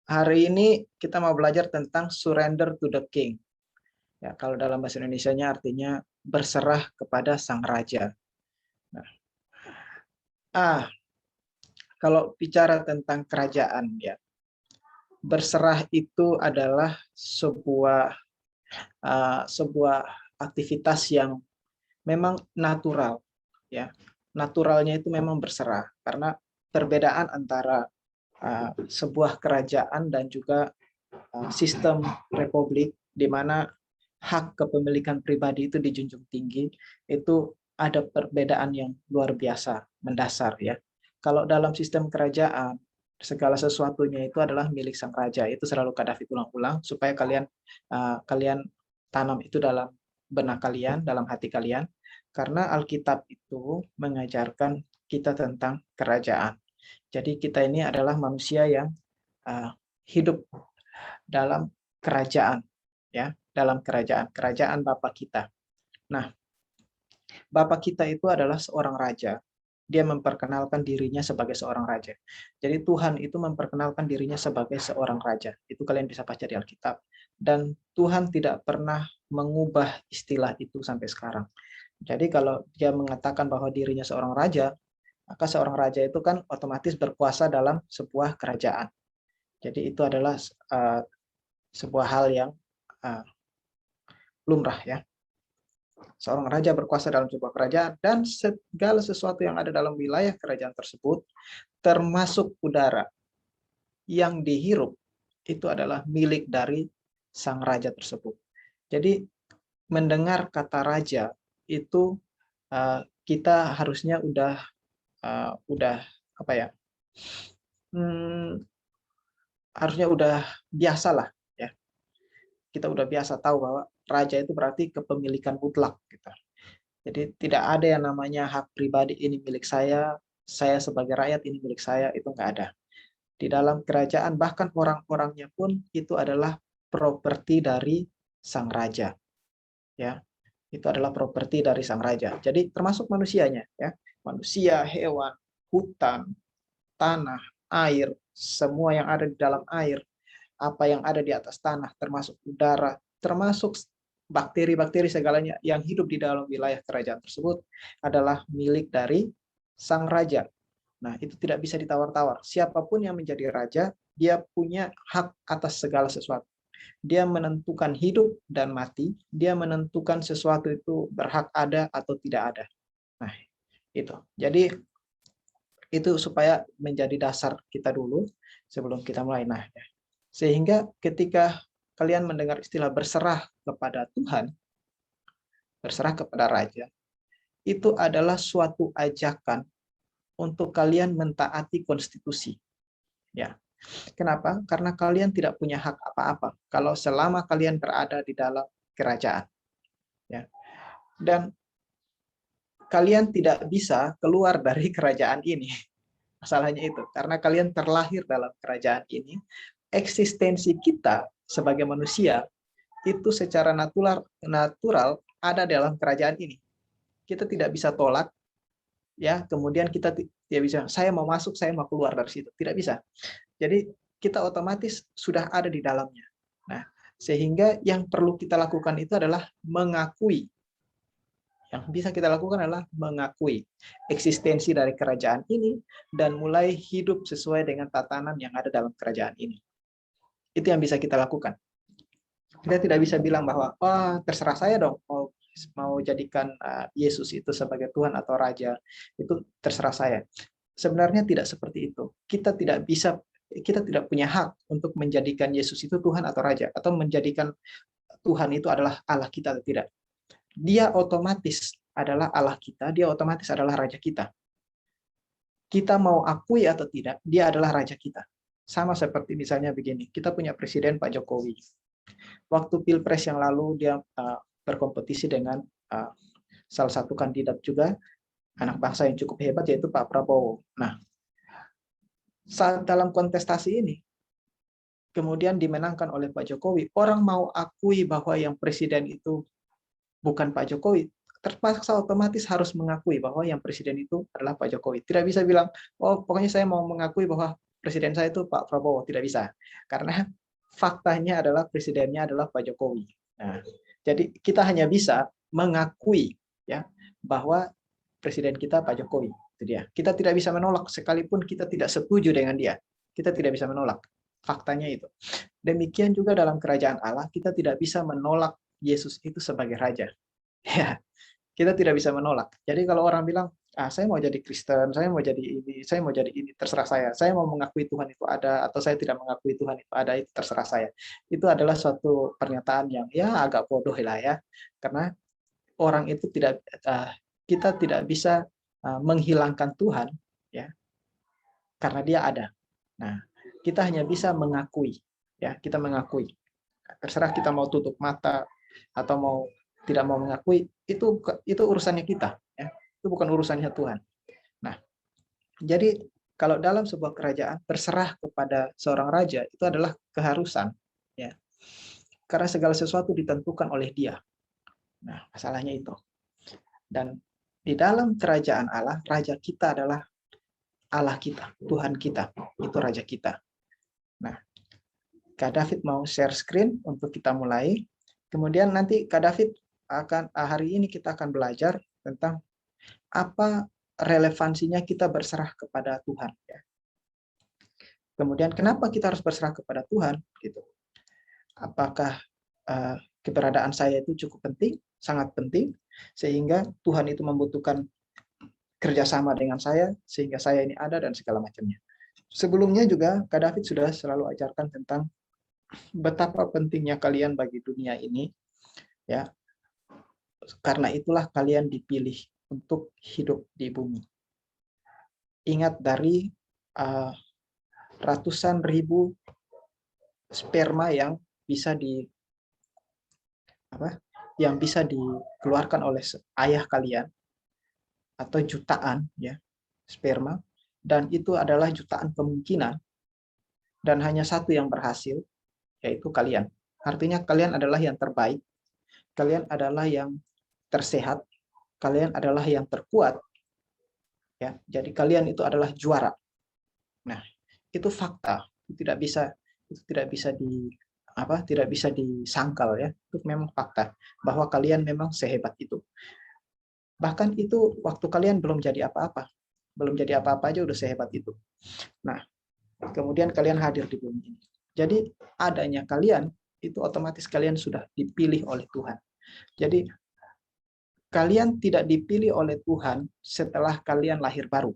Hari ini kita mau belajar tentang surrender to the king. Ya, kalau dalam bahasa Indonesianya artinya berserah kepada sang raja. Nah, ah, kalau bicara tentang kerajaan ya, berserah itu adalah sebuah aktivitas yang memang natural ya. Naturalnya itu memang berserah karena perbedaan antara sebuah kerajaan dan juga sistem republik di mana hak kepemilikan pribadi itu dijunjung tinggi, itu ada perbedaan yang luar biasa, mendasar ya. Kalau dalam sistem kerajaan, segala sesuatunya itu adalah milik sang raja. Itu selalu Qaddafi ulang-ulang supaya kalian tanam itu dalam benak kalian, dalam hati kalian, karena Alkitab itu mengajarkan kita tentang kerajaan. Jadi kita ini adalah manusia yang hidup dalam kerajaan, ya, dalam kerajaan Bapa kita. Nah, Bapa kita itu adalah seorang raja. Dia memperkenalkan dirinya sebagai seorang raja. Jadi Tuhan itu memperkenalkan dirinya sebagai seorang raja. Itu kalian bisa baca di Alkitab. Dan Tuhan tidak pernah mengubah istilah itu sampai sekarang. Jadi kalau dia mengatakan bahwa dirinya seorang raja, maka seorang raja itu kan otomatis berkuasa dalam sebuah kerajaan. Jadi itu adalah sebuah hal yang uh, lumrah ya. Seorang raja berkuasa dalam sebuah kerajaan dan segala sesuatu yang ada dalam wilayah kerajaan tersebut, termasuk udara yang dihirup, itu adalah milik dari sang raja tersebut. Jadi mendengar kata raja itu kita harusnya udah apa ya? Harusnya udah biasa lah ya. Kita udah biasa tahu bahwa raja itu berarti kepemilikan mutlak gitu. Jadi tidak ada yang namanya hak pribadi ini milik saya sebagai rakyat ini milik saya, itu nggak ada. Di dalam kerajaan bahkan orang-orangnya pun itu adalah properti dari sang raja. Ya, itu adalah properti dari sang raja. Jadi termasuk manusianya, ya, manusia, hewan, hutan, tanah, air, semua yang ada di dalam air, apa yang ada di atas tanah, termasuk udara, termasuk bakteri-bakteri segalanya yang hidup di dalam wilayah kerajaan tersebut adalah milik dari sang raja. Nah, itu tidak bisa ditawar-tawar. Siapapun yang menjadi raja, dia punya hak atas segala sesuatu. Dia menentukan hidup dan mati, dia menentukan sesuatu itu berhak ada atau tidak ada. Nah, itu. Jadi itu supaya menjadi dasar kita dulu sebelum kita mulai. Nah, sehingga ketika kalian mendengar istilah berserah kepada Tuhan, berserah kepada Raja, itu adalah suatu ajakan untuk kalian mentaati konstitusi. Ya. Kenapa? Karena kalian tidak punya hak apa-apa kalau selama kalian berada di dalam kerajaan. Ya. Dan kalian tidak bisa keluar dari kerajaan ini. Masalahnya itu, karena kalian terlahir dalam kerajaan ini, eksistensi kita sebagai manusia itu secara natural ada dalam kerajaan ini. Kita tidak bisa tolak, ya. Kemudian kita tidak bisa, saya mau masuk, saya mau keluar dari situ. Tidak bisa. Jadi kita otomatis sudah ada di dalamnya. Nah, sehingga yang perlu kita lakukan itu adalah mengakui. Yang bisa kita lakukan adalah mengakui eksistensi dari kerajaan ini dan mulai hidup sesuai dengan tatanan yang ada dalam kerajaan ini. Itu yang bisa kita lakukan. Kita tidak bisa bilang bahwa terserah saya dong mau jadikan Yesus itu sebagai Tuhan atau Raja, itu terserah saya. Sebenarnya tidak seperti itu. Kita tidak punya hak untuk menjadikan Yesus itu Tuhan atau Raja, atau menjadikan Tuhan itu adalah Allah kita atau tidak. Dia otomatis adalah Allah kita, dia otomatis adalah Raja kita. Kita mau akui atau tidak, dia adalah Raja kita. Sama seperti misalnya begini, kita punya Presiden Pak Jokowi. Waktu Pilpres yang lalu dia berkompetisi dengan salah satu kandidat juga anak bangsa yang cukup hebat, yaitu Pak Prabowo. Nah, saat dalam kontestasi ini kemudian dimenangkan oleh Pak Jokowi, orang mau akui bahwa yang presiden itu bukan Pak Jokowi, terpaksa otomatis harus mengakui bahwa yang presiden itu adalah Pak Jokowi. Tidak bisa bilang, oh pokoknya saya mau mengakui bahwa presiden saya itu Pak Prabowo, tidak bisa. Karena faktanya adalah presidennya adalah Pak Jokowi. Nah, jadi kita hanya bisa mengakui ya bahwa presiden kita Pak Jokowi. Itu dia. Kita tidak bisa menolak sekalipun kita tidak setuju dengan dia. Kita tidak bisa menolak. Faktanya itu. Demikian juga dalam kerajaan Allah, kita tidak bisa menolak Yesus itu sebagai raja. Ya, kita tidak bisa menolak. Jadi kalau orang bilang, saya mau jadi Kristen, saya mau jadi ini, saya mau jadi ini, terserah saya mau mengakui Tuhan itu ada, atau saya tidak mengakui Tuhan itu ada, itu terserah saya. Itu adalah suatu pernyataan yang ya agak bodoh lah ya, karena orang itu tidak, kita tidak bisa menghilangkan Tuhan, ya, karena dia ada. Nah, kita hanya bisa mengakui, ya, kita mengakui. Terserah kita mau tutup mata atau mau tidak mau mengakui, itu urusannya kita, ya. Itu bukan urusannya Tuhan. Nah, jadi kalau dalam sebuah kerajaan berserah kepada seorang raja itu adalah keharusan, ya. Karena segala sesuatu ditentukan oleh dia. Nah, masalahnya itu. Dan di dalam kerajaan Allah, raja kita adalah Allah kita, Tuhan kita, itu raja kita. Nah, Kak David mau share screen untuk kita mulai. Kemudian nanti Kak David hari ini kita akan belajar tentang apa relevansinya kita berserah kepada Tuhan. Ya. Kemudian kenapa kita harus berserah kepada Tuhan? Gitu. Apakah keberadaan saya itu cukup penting, sangat penting, sehingga Tuhan itu membutuhkan kerjasama dengan saya, sehingga saya ini ada dan segala macamnya. Sebelumnya juga Kak David sudah selalu ajarkan tentang betapa pentingnya kalian bagi dunia ini, ya. Karena itulah kalian dipilih untuk hidup di bumi. Ingat dari ratusan ribu sperma yang bisa dikeluarkan oleh ayah kalian, atau jutaan ya sperma, dan itu adalah jutaan kemungkinan, dan hanya satu yang berhasil, yaitu kalian. Artinya kalian adalah yang terbaik, kalian adalah yang tersehat, kalian adalah yang terkuat, ya. Jadi kalian itu adalah juara. Nah, itu fakta, itu tidak bisa disangkal ya. Itu memang fakta bahwa kalian memang sehebat itu. Bahkan itu waktu kalian belum jadi apa-apa aja udah sehebat itu. Nah, kemudian kalian hadir di bumi ini. Jadi adanya kalian itu otomatis kalian sudah dipilih oleh Tuhan. Jadi kalian tidak dipilih oleh Tuhan setelah kalian lahir baru.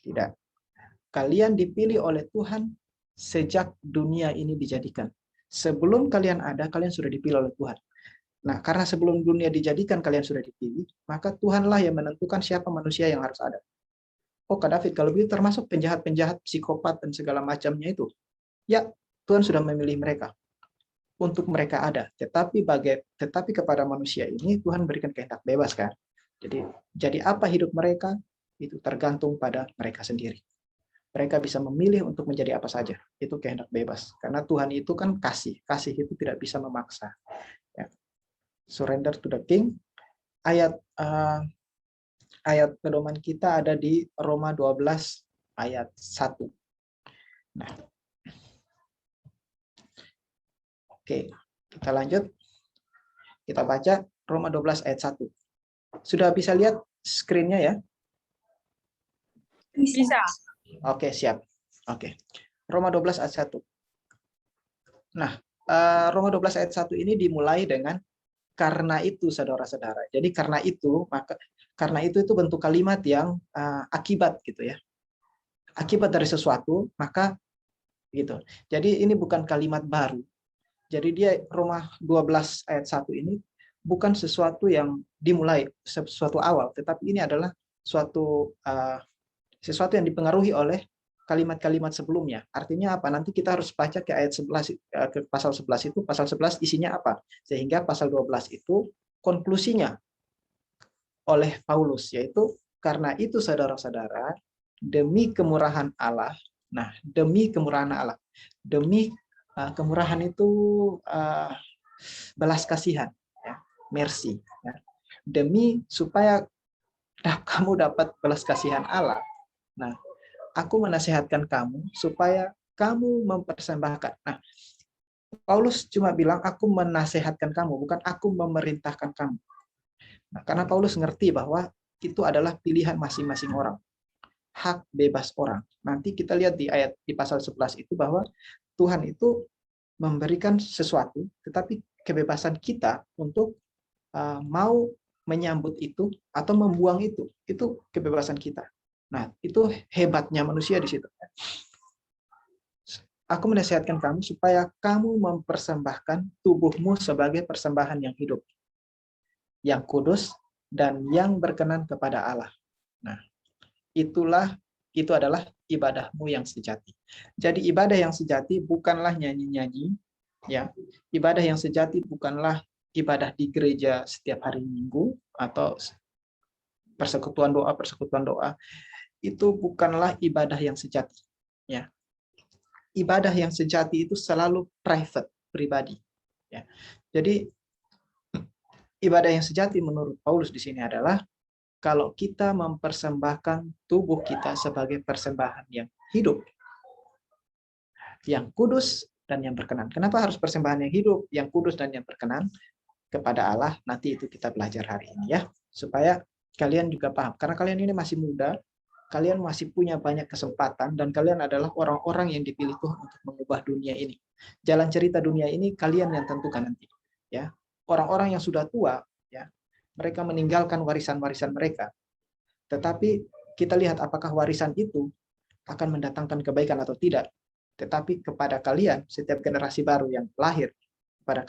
Tidak. Kalian dipilih oleh Tuhan sejak dunia ini dijadikan. Sebelum kalian ada, kalian sudah dipilih oleh Tuhan. Nah, karena sebelum dunia dijadikan kalian sudah dipilih, maka Tuhanlah yang menentukan siapa manusia yang harus ada. Oh, Kak David, kalau begitu termasuk penjahat-penjahat, psikopat, dan segala macamnya itu. Ya, Tuhan sudah memilih mereka. Untuk mereka ada. Tetapi kepada manusia ini, Tuhan berikan kehendak bebas, kan? Jadi apa hidup mereka, itu tergantung pada mereka sendiri. Mereka bisa memilih untuk menjadi apa saja. Itu kehendak bebas. Karena Tuhan itu kan kasih. Kasih itu tidak bisa memaksa. Ya. Surrender to the King. Ayat pedoman kita ada di Roma 12 ayat 1. Nah, oke, kita lanjut. Kita baca Roma 12 ayat 1. Sudah bisa lihat screen-nya ya? Bisa. Oke, siap. Oke. Roma 12 ayat 1. Nah, Roma 12 ayat 1 ini dimulai dengan karena itu, saudara-saudara. Jadi karena itu itu bentuk kalimat yang akibat gitu ya. Akibat dari sesuatu, maka gitu. Jadi ini bukan kalimat baru. Jadi dia Roma 12 ayat 1 ini bukan sesuatu yang dimulai, sesuatu awal, tetapi ini adalah sesuatu yang dipengaruhi oleh kalimat-kalimat sebelumnya. Artinya apa? Nanti kita harus baca ke ayat 11, ke pasal 11 itu, pasal 11 isinya apa? Sehingga pasal 12 itu konklusinya oleh Paulus, yaitu karena itu saudara-saudara, demi kemurahan Allah. Nah, demi kemurahan Allah. Demi kemurahan itu belas kasihan, ya, mercy. Ya. Demi supaya kamu dapat belas kasihan Allah. Nah, aku menasihatkan kamu supaya kamu mempersembahkan. Nah, Paulus cuma bilang aku menasihatkan kamu, bukan aku memerintahkan kamu. Nah, karena Paulus ngerti bahwa itu adalah pilihan masing-masing orang, hak bebas orang. Nanti kita lihat di pasal 11 itu bahwa Tuhan itu memberikan sesuatu, tetapi kebebasan kita untuk mau menyambut itu atau membuang itu kebebasan kita. Nah, itu hebatnya manusia di situ. Aku menasihatkan kamu supaya kamu mempersembahkan tubuhmu sebagai persembahan yang hidup, yang kudus, dan yang berkenan kepada Allah. Nah, itu adalah ibadahmu yang sejati. Jadi ibadah yang sejati bukanlah nyanyi-nyanyi, ya. Ibadah yang sejati bukanlah ibadah di gereja setiap hari Minggu atau persekutuan doa. Itu bukanlah ibadah yang sejati, ya. Ibadah yang sejati itu selalu private, pribadi, ya. Jadi ibadah yang sejati menurut Paulus di sini adalah kalau kita mempersembahkan tubuh kita sebagai persembahan yang hidup, yang kudus, dan yang berkenan. Kenapa harus persembahan yang hidup, yang kudus, dan yang berkenan kepada Allah? Nanti itu kita belajar hari ini ya, supaya kalian juga paham. Karena kalian ini masih muda, kalian masih punya banyak kesempatan, dan kalian adalah orang-orang yang dipilih Tuhan untuk mengubah dunia ini. Jalan cerita dunia ini kalian yang tentukan nanti. Ya, orang-orang yang sudah tua, ya, mereka meninggalkan warisan-warisan mereka. Tetapi kita lihat apakah warisan itu akan mendatangkan kebaikan atau tidak. Tetapi kepada kalian, setiap generasi baru yang lahir, kepada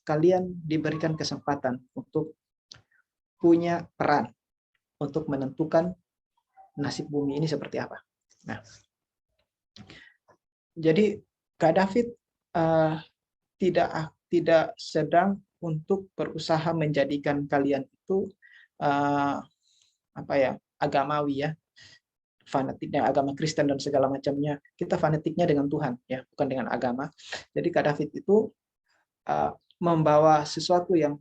kalian diberikan kesempatan untuk punya peran untuk menentukan nasib bumi ini seperti apa. Nah, jadi Kak David tidak sedang untuk berusaha menjadikan kalian itu agamawi ya, fanatiknya agama Kristen dan segala macamnya. Kita fanatiknya dengan Tuhan ya, bukan dengan agama. Jadi Kak David itu membawa sesuatu yang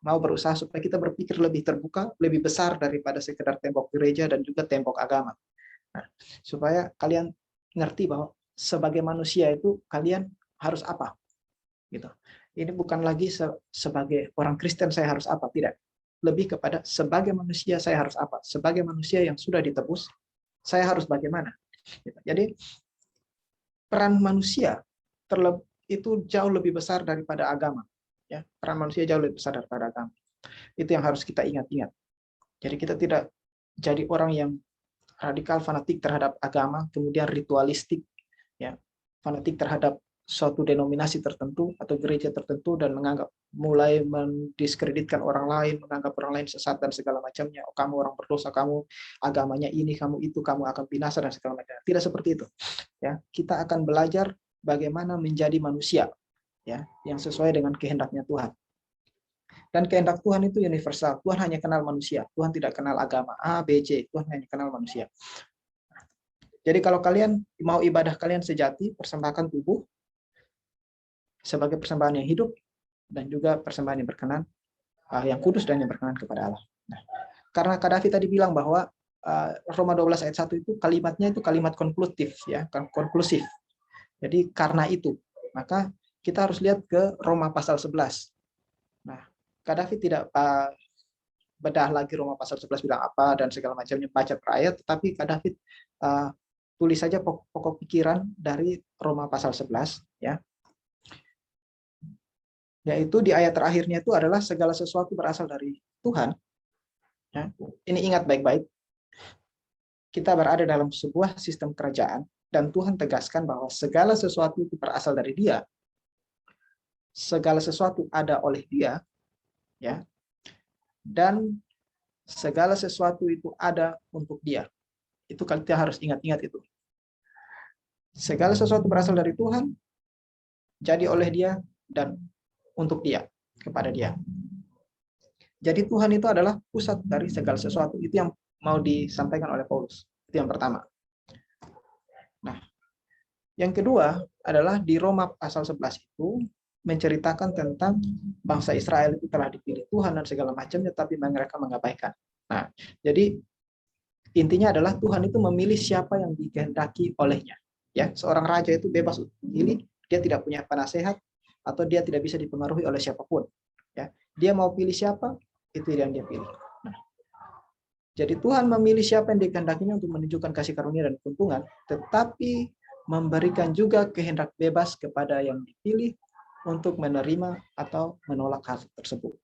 mau berusaha supaya kita berpikir lebih terbuka, lebih besar daripada sekedar tembok gereja dan juga tembok agama. Nah, supaya kalian ngerti bahwa sebagai manusia itu kalian harus apa, gitu. Ini bukan lagi sebagai orang Kristen saya harus apa, tidak. Lebih kepada sebagai manusia saya harus apa, sebagai manusia yang sudah ditebus saya harus bagaimana. Jadi peran manusia itu jauh lebih besar daripada agama. Ya, peran manusia jauh lebih besar daripada agama. Itu yang harus kita ingat-ingat. Jadi kita tidak jadi orang yang radikal fanatik terhadap agama, kemudian ritualistik, ya, fanatik terhadap suatu denominasi tertentu atau gereja tertentu dan mulai mendiskreditkan orang lain, menganggap orang lain sesat dan segala macamnya. Oh, kamu orang berdosa, kamu agamanya ini, kamu itu, kamu akan binasa dan segala macam. Tidak seperti itu. Ya, kita akan belajar bagaimana menjadi manusia, ya, yang sesuai dengan kehendaknya Tuhan. Dan kehendak Tuhan itu universal. Tuhan hanya kenal manusia. Tuhan tidak kenal agama A, B, C. Tuhan hanya kenal manusia. Jadi kalau kalian mau ibadah kalian sejati, persembahkan tubuh sebagai persembahan yang hidup dan juga persembahan yang berkenan, yang kudus dan yang berkenan kepada Allah. Nah, karena Kak David tadi bilang bahwa Roma 12 ayat 1 itu kalimatnya itu kalimat konklusif ya, konklusif. Jadi karena itu, maka kita harus lihat ke Roma pasal 11. Nah, Kak David tidak bedah lagi Roma pasal 11 bilang apa dan segala macamnya baca per ayat, tetapi Kak David tulis saja pokok pikiran dari Roma pasal 11 ya. Yaitu di ayat terakhirnya itu adalah segala sesuatu berasal dari Tuhan. Ya, ini ingat baik-baik. Kita berada dalam sebuah sistem kerajaan dan Tuhan tegaskan bahwa segala sesuatu itu berasal dari Dia. Segala sesuatu ada oleh Dia, ya. Dan segala sesuatu itu ada untuk Dia. Itu kita harus ingat-ingat itu. Segala sesuatu berasal dari Tuhan, jadi oleh Dia dan untuk Dia, kepada Dia. Jadi Tuhan itu adalah pusat dari segala sesuatu. Itu yang mau disampaikan oleh Paulus. Itu yang pertama. Nah, yang kedua adalah di Roma pasal 11 itu menceritakan tentang bangsa Israel itu telah dipilih Tuhan dan segala macamnya, tapi mereka mengabaikan. Nah, jadi intinya adalah Tuhan itu memilih siapa yang dikehendaki olehnya. Ya, seorang raja itu bebas untuk memilih, dia tidak punya penasehat atau dia tidak bisa dipengaruhi oleh siapapun. Ya, dia mau pilih siapa, itu yang dia pilih. Nah, jadi Tuhan memilih siapa yang dikehendakinya untuk menunjukkan kasih karunia dan keuntungan, tetapi memberikan juga kehendak bebas kepada yang dipilih untuk menerima atau menolak hal tersebut.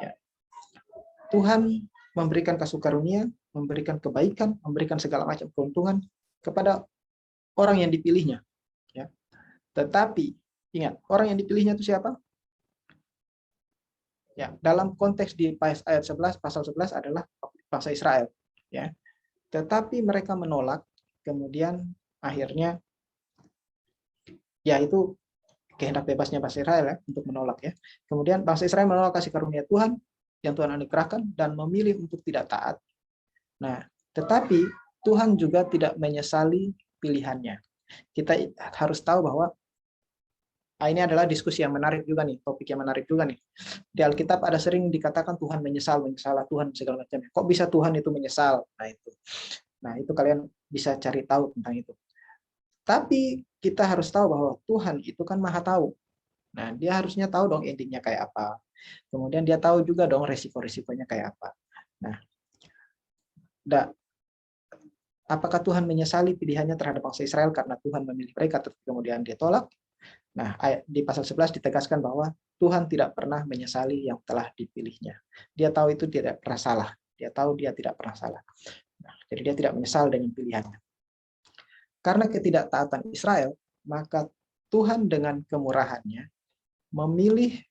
Ya. Tuhan memberikan kasih karunia, memberikan kebaikan, memberikan segala macam keuntungan kepada orang yang dipilihnya. Ya. Tetapi ingat, orang yang dipilihnya itu siapa? Ya, dalam konteks di ayat 11, pasal 11 adalah bangsa Israel. Ya. Tetapi mereka menolak, kemudian akhirnya ya itu kehendak bebasnya bangsa Israel ya, untuk menolak ya. Kemudian bangsa Israel menolak kasih karunia Tuhan yang Tuhan anugerahkan dan memilih untuk tidak taat. Nah, tetapi Tuhan juga tidak menyesali pilihannya. Kita harus tahu bahwa ini adalah diskusi yang menarik juga nih, topik yang menarik juga nih. Di Alkitab ada sering dikatakan Tuhan menyesal Tuhan segala macamnya. Kok bisa Tuhan itu menyesal? Nah itu kalian bisa cari tahu tentang itu. Tapi kita harus tahu bahwa Tuhan itu kan maha tahu. Nah, dia harusnya tahu dong endingnya kayak apa. Kemudian dia tahu juga dong resiko-resikonya kayak apa. Nah, apakah Tuhan menyesali pilihannya terhadap bangsa Israel karena Tuhan memilih mereka, kemudian dia tolak? Nah, di pasal 11 ditegaskan bahwa Tuhan tidak pernah menyesali yang telah dipilihnya. Dia tahu itu tidak pernah salah. Dia tahu dia tidak pernah salah. Nah, jadi dia tidak menyesal dengan pilihannya. Karena ketidaktaatan Israel, maka Tuhan dengan kemurahannya memilih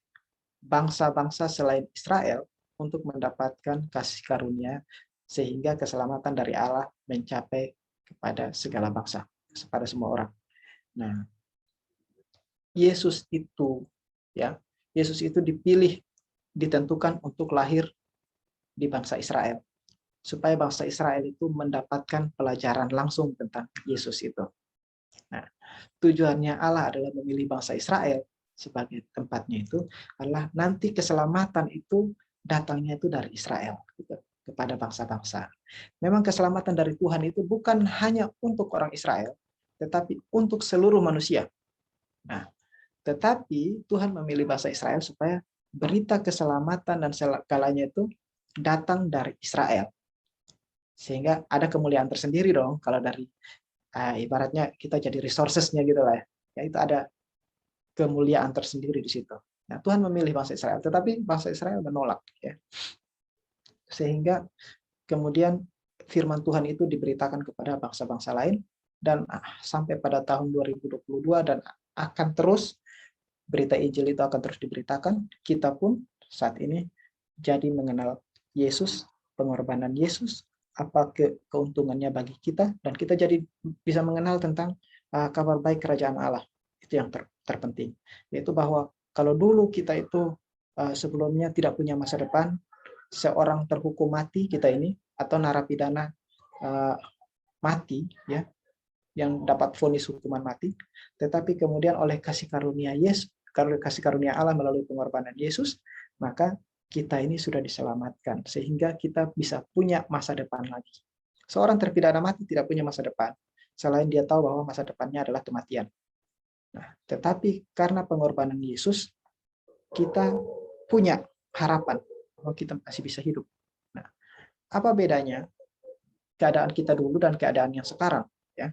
bangsa-bangsa selain Israel untuk mendapatkan kasih karunia sehingga keselamatan dari Allah mencapai kepada segala bangsa, kepada semua orang. Nah, Yesus itu dipilih, ditentukan untuk lahir di bangsa Israel, supaya bangsa Israel itu mendapatkan pelajaran langsung tentang Yesus itu. Nah, tujuannya Allah adalah memilih bangsa Israel sebagai tempatnya itu adalah nanti keselamatan itu datangnya itu dari Israel gitu, kepada bangsa-bangsa. Memang keselamatan dari Tuhan itu bukan hanya untuk orang Israel, tetapi untuk seluruh manusia. Nah, tetapi Tuhan memilih bangsa Israel supaya berita keselamatan dan segalanya itu datang dari Israel. Sehingga ada kemuliaan tersendiri dong kalau dari ibaratnya kita jadi resources-nya gitu lah ya. Ya itu ada kemuliaan tersendiri di situ. Nah, Tuhan memilih bangsa Israel, tetapi bangsa Israel menolak ya. Sehingga kemudian firman Tuhan itu diberitakan kepada bangsa-bangsa lain dan sampai pada tahun 2022 dan akan terus berita Injil itu akan terus diberitakan. Kita pun saat ini jadi mengenal Yesus, pengorbanan Yesus, apa keuntungannya bagi kita, dan kita jadi bisa mengenal tentang kabar baik kerajaan Allah. Itu yang terpenting, yaitu bahwa kalau dulu kita itu sebelumnya tidak punya masa depan, seorang terhukum mati kita ini atau narapidana mati ya, yang dapat vonis hukuman mati, tetapi kemudian oleh kasih karunia Yesus, kasih karunia Allah melalui pengorbanan Yesus, maka kita ini sudah diselamatkan sehingga kita bisa punya masa depan lagi. Seorang terpidana mati tidak punya masa depan selain dia tahu bahwa masa depannya adalah kematian. Nah, tetapi karena pengorbanan Yesus kita punya harapan bahwa kita masih bisa hidup. Nah, apa bedanya keadaan kita dulu dan keadaan yang sekarang ya?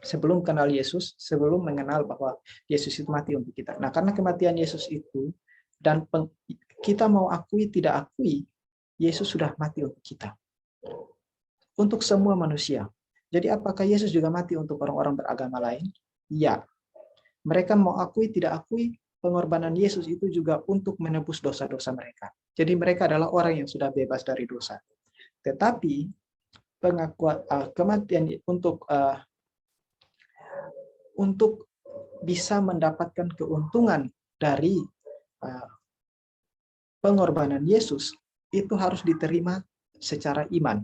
Sebelum kenal Yesus, sebelum mengenal bahwa Yesus itu mati untuk kita. Nah, karena kematian Yesus itu dan kita mau akui tidak akui, Yesus sudah mati untuk kita. Untuk semua manusia. Jadi apakah Yesus juga mati untuk orang-orang beragama lain? Ya. Mereka mau akui tidak akui, pengorbanan Yesus itu juga untuk menebus dosa-dosa mereka. Jadi mereka adalah orang yang sudah bebas dari dosa. Tetapi pengakuan kematian untuk bisa mendapatkan keuntungan dari pengorbanan Yesus itu harus diterima secara iman.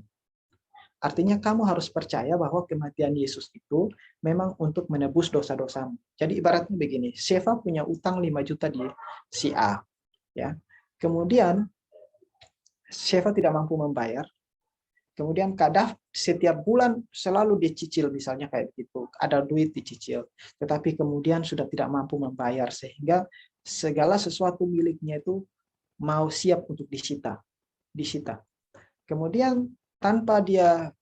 Artinya kamu harus percaya bahwa kematian Yesus itu memang untuk menebus dosa-dosamu. Jadi ibaratnya begini, Sheva punya utang 5 juta di si A. Ya. Kemudian Sheva tidak mampu membayar. Kemudian Kak setiap bulan selalu dicicil, misalnya kayak gitu, ada duit dicicil, tetapi kemudian sudah tidak mampu membayar sehingga segala sesuatu miliknya itu mau siap untuk disita. Kemudian tanpa dia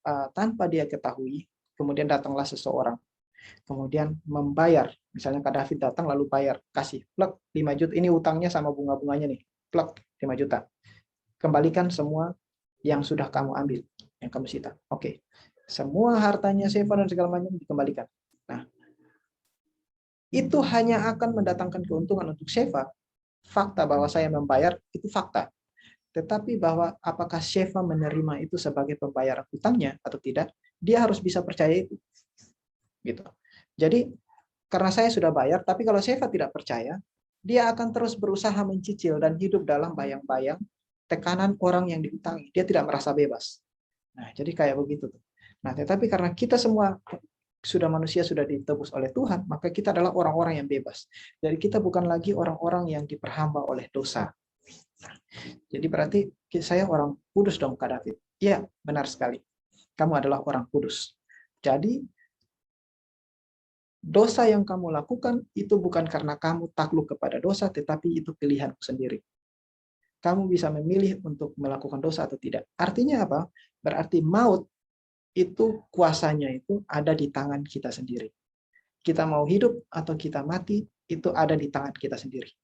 ketahui, kemudian datanglah seseorang, kemudian membayar, misalnya Kak David datang lalu bayar, kasih plek 5 juta, ini utangnya sama bunga-bunganya nih, plek 5 juta. Kembalikan semua yang sudah kamu ambil, yang kamu sita. Oke. Semua hartanya Seva dan segala macam dikembalikan. Nah, itu hanya akan mendatangkan keuntungan untuk Seva. Fakta bahwa saya membayar itu fakta. Tetapi bahwa apakah Seva menerima itu sebagai pembayaran hutangnya atau tidak, dia harus bisa percaya itu. Gitu. Jadi karena saya sudah bayar, tapi kalau Seva tidak percaya, dia akan terus berusaha mencicil dan hidup dalam bayang-bayang tekanan orang yang dihutangi. Dia tidak merasa bebas. Nah, jadi kayak begitu. Nah, tetapi karena kita semua manusia sudah ditebus oleh Tuhan, maka kita adalah orang-orang yang bebas. Jadi kita bukan lagi orang-orang yang diperhamba oleh dosa. Nah, jadi berarti saya orang kudus dong, Kak David. Iya, benar sekali. Kamu adalah orang kudus. Jadi dosa yang kamu lakukan itu bukan karena kamu takluk kepada dosa, tetapi itu pilihanmu sendiri. Kamu bisa memilih untuk melakukan dosa atau tidak. Artinya apa? Berarti maut itu kuasanya itu ada di tangan kita sendiri. Kita mau hidup atau kita mati, itu ada di tangan kita sendiri.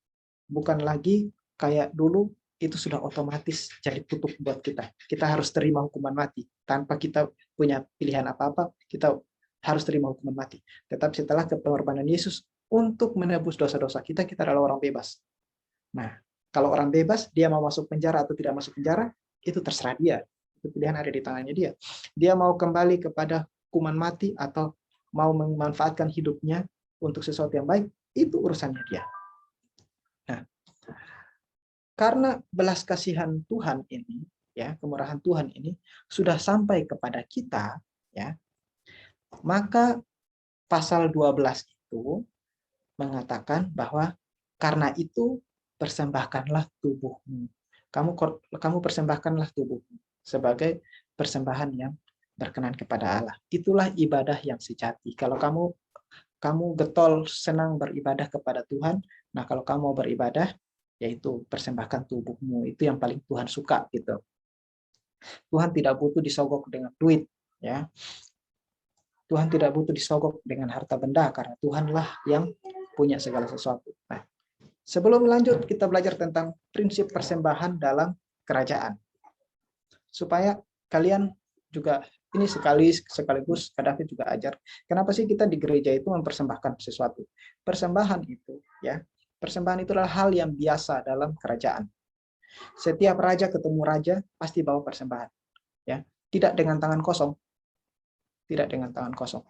Bukan lagi kayak dulu, itu sudah otomatis jadi tutup buat kita. Kita harus terima hukuman mati. Tanpa kita punya pilihan apa-apa, kita harus terima hukuman mati. Tetapi setelah pengorbanan Yesus untuk menebus dosa-dosa kita, kita adalah orang bebas. Nah, kalau orang bebas, dia mau masuk penjara atau tidak masuk penjara, itu terserah dia. Itu pilihan ada di tangannya dia. Dia mau kembali kepada hukuman mati atau mau memanfaatkan hidupnya untuk sesuatu yang baik, itu urusannya dia. Nah, karena belas kasihan Tuhan ini, ya, kemurahan Tuhan ini sudah sampai kepada kita, ya, maka pasal 12 itu mengatakan bahwa karena itu persembahkanlah tubuhmu. Kamu persembahkanlah tubuhmu sebagai persembahan yang berkenan kepada Allah. Itulah ibadah yang sejati. Kalau kamu getol senang beribadah kepada Tuhan, nah kalau kamu beribadah, yaitu persembahkan tubuhmu, itu yang paling Tuhan suka gitu. Tuhan tidak butuh disogok dengan duit, ya. Tuhan tidak butuh disogok dengan harta benda karena Tuhanlah yang punya segala sesuatu. Nah, sebelum lanjut kita belajar tentang prinsip persembahan dalam kerajaan. Supaya kalian juga ini sekaligus Kak David juga ajar. Kenapa sih kita di gereja itu mempersembahkan sesuatu? Persembahan itu, ya. Persembahan itu adalah hal yang biasa dalam kerajaan. Setiap raja ketemu raja pasti bawa persembahan, ya. Tidak dengan tangan kosong. Tidak dengan tangan kosong.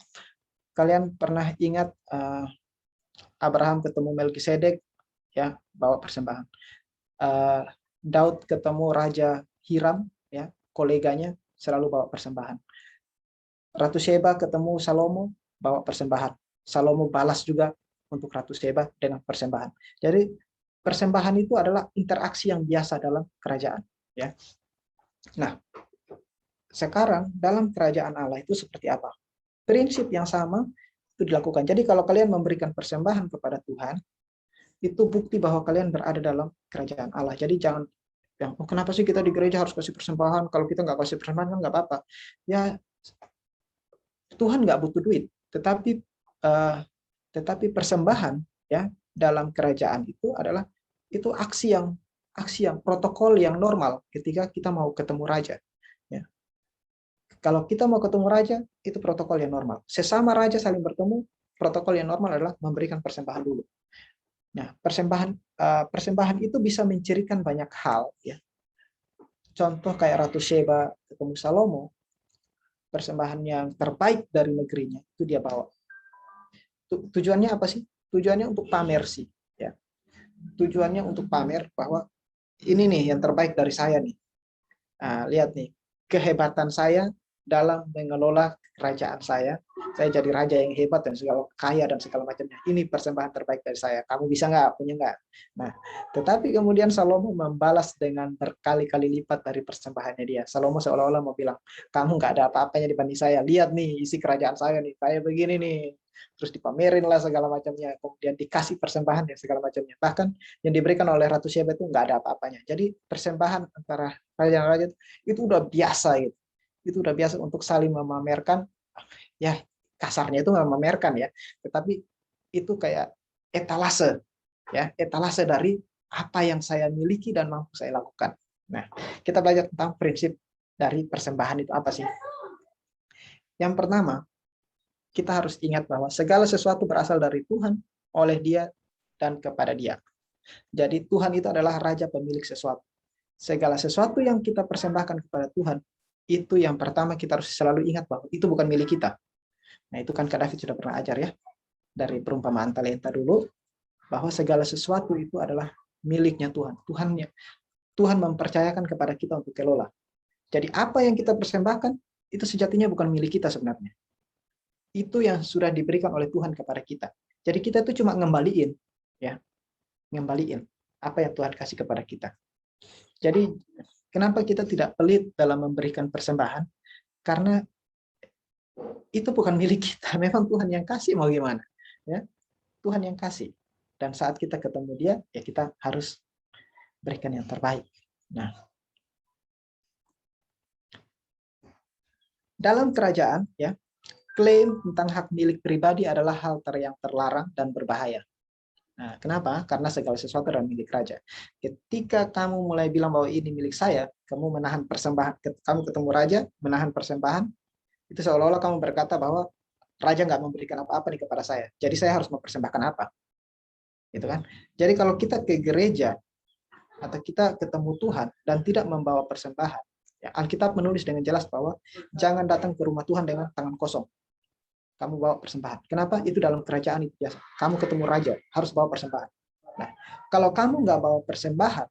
Kalian pernah ingat Abraham ketemu Melkisedek, ya, bawa persembahan. Daud ketemu Raja Hiram, ya, koleganya selalu bawa persembahan. Ratu Sheba ketemu Salomo, bawa persembahan. Salomo balas juga untuk Ratu Sheba dengan persembahan. Jadi persembahan itu adalah interaksi yang biasa dalam kerajaan, ya. Nah, sekarang dalam kerajaan Allah itu seperti apa? Prinsip yang sama itu dilakukan. Jadi kalau kalian memberikan persembahan kepada Tuhan, itu bukti bahwa kalian berada dalam kerajaan Allah. Jadi jangan kenapa sih kita di gereja harus kasih persembahan? Kalau kita nggak kasih persembahan kan nggak apa-apa. Ya, Tuhan nggak butuh duit, tetapi persembahan, ya, dalam kerajaan itu adalah itu aksi yang protokol yang normal ketika kita mau ketemu raja. Ya. Kalau kita mau ketemu raja, itu protokol yang normal. Sesama raja saling bertemu, protokol yang normal adalah memberikan persembahan dulu. Nah, persembahan itu bisa mencirikan banyak hal, ya. Contoh kayak Ratu Sheba ketemu Salomo, persembahan yang terbaik dari negerinya itu dia bawa. Tujuannya apa sih? Tujuannya untuk pamer sih, ya. Tujuannya untuk pamer bahwa ini nih yang terbaik dari saya nih. Nah, lihat nih, kehebatan saya dalam mengelola kerajaan saya jadi raja yang hebat dan segala kaya dan segala macamnya. Ini persembahan terbaik dari saya. Kamu bisa nggak? Punya nggak? Nah, tetapi kemudian Salomo membalas dengan berkali-kali lipat dari persembahannya dia. Salomo seolah-olah mau bilang, kamu nggak ada apa-apanya dibanding saya. Lihat nih isi kerajaan saya nih, kayak begini nih. Terus dipamerin lah segala macamnya, kemudian dikasih persembahan dan segala macamnya. Bahkan yang diberikan oleh Ratu Syeba itu nggak ada apa-apanya. Jadi persembahan antara raja-raja itu udah biasa gitu. Itu udah biasa untuk saling memamerkan, ya kasarnya itu memamerkan ya, tetapi itu kayak etalase ya, etalase dari apa yang saya miliki dan mampu saya lakukan. Nah, kita belajar tentang prinsip dari persembahan itu apa sih? Yang pertama, kita harus ingat bahwa segala sesuatu berasal dari Tuhan, oleh Dia, dan kepada Dia. Jadi Tuhan itu adalah raja pemilik sesuatu. Segala sesuatu yang kita persembahkan kepada Tuhan, itu yang pertama kita harus selalu ingat bahwa itu bukan milik kita. Nah, itu kan Kak David sudah pernah ajar ya, dari perumpamaan talenta dulu, bahwa segala sesuatu itu adalah miliknya Tuhan. Tuhan mempercayakan kepada kita untuk kelola. Jadi apa yang kita persembahkan, itu sejatinya bukan milik kita sebenarnya. Itu yang sudah diberikan oleh Tuhan kepada kita. Jadi kita itu cuma ngembaliin, ya, ngembaliin apa yang Tuhan kasih kepada kita. Jadi kenapa kita tidak pelit dalam memberikan persembahan? Karena itu bukan milik kita. Memang Tuhan yang kasih, mau gimana? Ya, Tuhan yang kasih. Dan saat kita ketemu Dia, ya kita harus berikan yang terbaik. Nah, dalam kerajaan, ya, klaim tentang hak milik pribadi adalah hal yang terlarang dan berbahaya. Nah, kenapa? Karena segala sesuatu adalah milik raja. Ketika kamu mulai bilang bahwa ini milik saya, kamu menahan persembahan, kamu ketemu raja, menahan persembahan, itu seolah-olah kamu berkata bahwa raja nggak memberikan apa-apa nih kepada saya. Jadi saya harus mempersembahkan apa? Gitu kan? Jadi kalau kita ke gereja atau kita ketemu Tuhan dan tidak membawa persembahan, ya, Alkitab menulis dengan jelas bahwa jangan datang ke rumah Tuhan dengan tangan kosong. Kamu bawa persembahan. Kenapa? Itu dalam kerajaan itu biasa. Kamu ketemu raja, harus bawa persembahan. Nah, kalau kamu nggak bawa persembahan,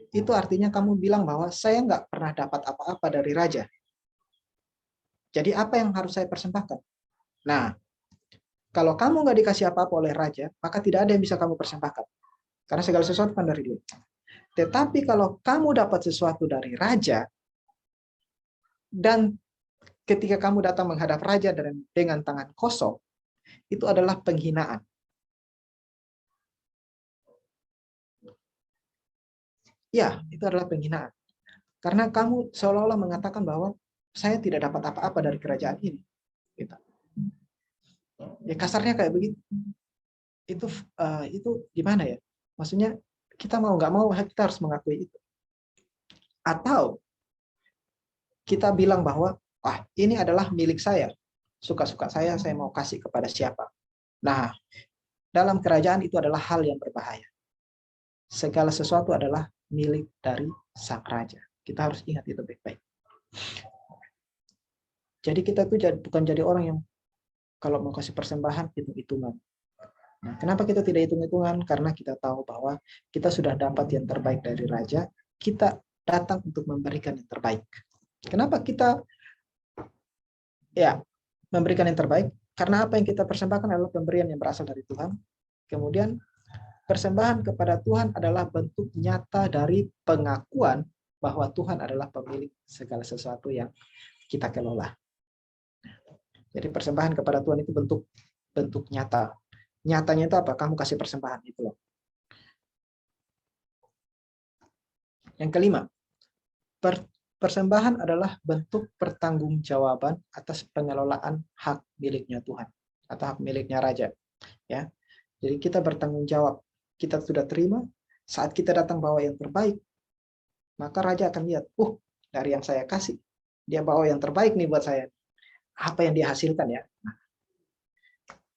itu artinya kamu bilang bahwa saya nggak pernah dapat apa-apa dari raja. Jadi apa yang harus saya persembahkan? Nah, kalau kamu nggak dikasih apa-apa oleh raja, maka tidak ada yang bisa kamu persembahkan. Karena segala sesuatu kan dari Dia. Tetapi kalau kamu dapat sesuatu dari raja, dan ketika kamu datang menghadap raja dengan tangan kosong, itu adalah penghinaan. Ya, itu adalah penghinaan. Karena kamu seolah-olah mengatakan bahwa saya tidak dapat apa-apa dari kerajaan ini. Gitu. Ya kasarnya kayak begitu. Itu gimana ya? Maksudnya kita mau nggak mau kita harus mengakui itu. Atau kita bilang bahwa ini adalah milik saya. Suka-suka saya mau kasih kepada siapa. Nah, dalam kerajaan itu adalah hal yang berbahaya. Segala sesuatu adalah milik dari sang raja. Kita harus ingat itu baik-baik. Jadi kita tuh bukan jadi orang yang kalau mau kasih persembahan hitung-hitungan. Nah, kenapa kita tidak hitung-hitungan? Karena kita tahu bahwa kita sudah dapat yang terbaik dari raja, kita datang untuk memberikan yang terbaik. Kenapa kita memberikan yang terbaik? Karena apa yang kita persembahkan adalah pemberian yang berasal dari Tuhan. Kemudian persembahan kepada Tuhan adalah bentuk nyata dari pengakuan bahwa Tuhan adalah pemilik segala sesuatu yang kita kelola. Jadi persembahan kepada Tuhan itu bentuk nyata. Nyatanya itu apa? Kamu kasih persembahan itu loh. Yang kelima, persembahan adalah bentuk pertanggungjawaban atas pengelolaan hak miliknya Tuhan atau hak miliknya raja. Ya, jadi kita bertanggung jawab. Kita sudah terima, saat kita datang bawa yang terbaik, maka raja akan lihat, dari yang saya kasih, dia bawa yang terbaik nih buat saya. Apa yang dia hasilkan ya? Nah,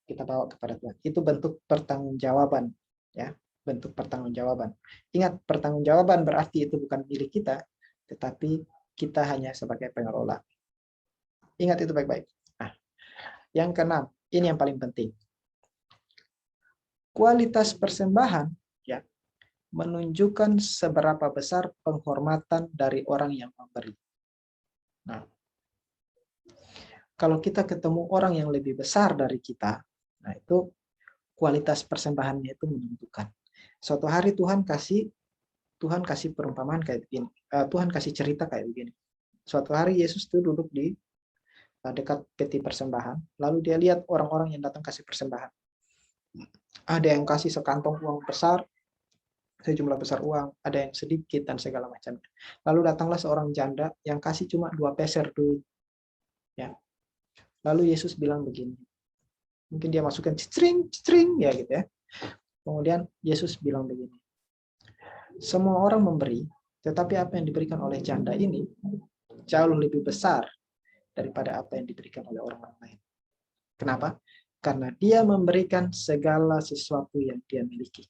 kita bawa kepada Tuhan. Itu bentuk pertanggungjawaban, ya, bentuk pertanggungjawaban. Ingat, pertanggungjawaban berarti itu bukan milik kita, tetapi kita hanya sebagai pengelola. Ingat itu baik-baik. Nah, yang keenam, ini yang paling penting. Kualitas persembahan ya menunjukkan seberapa besar penghormatan dari orang yang memberi. Nah, kalau kita ketemu orang yang lebih besar dari kita, nah itu kualitas persembahannya itu menentukan. Suatu hari Tuhan kasih perumpamaan kayak begini. Tuhan kasih cerita kayak begini. Suatu hari Yesus itu duduk di dekat peti persembahan, lalu dia lihat orang-orang yang datang kasih persembahan. Ada yang kasih sekantong uang besar, sejumlah besar uang, ada yang sedikit dan segala macam. Lalu datanglah seorang janda yang kasih cuma 2 peser duit. Ya. Lalu Yesus bilang begini. Mungkin dia masukkan cicring, cicring ya gitu ya. Kemudian Yesus bilang begini. Semua orang memberi, tetapi apa yang diberikan oleh janda ini jauh lebih besar daripada apa yang diberikan oleh orang lain. Kenapa? Karena dia memberikan segala sesuatu yang dia miliki.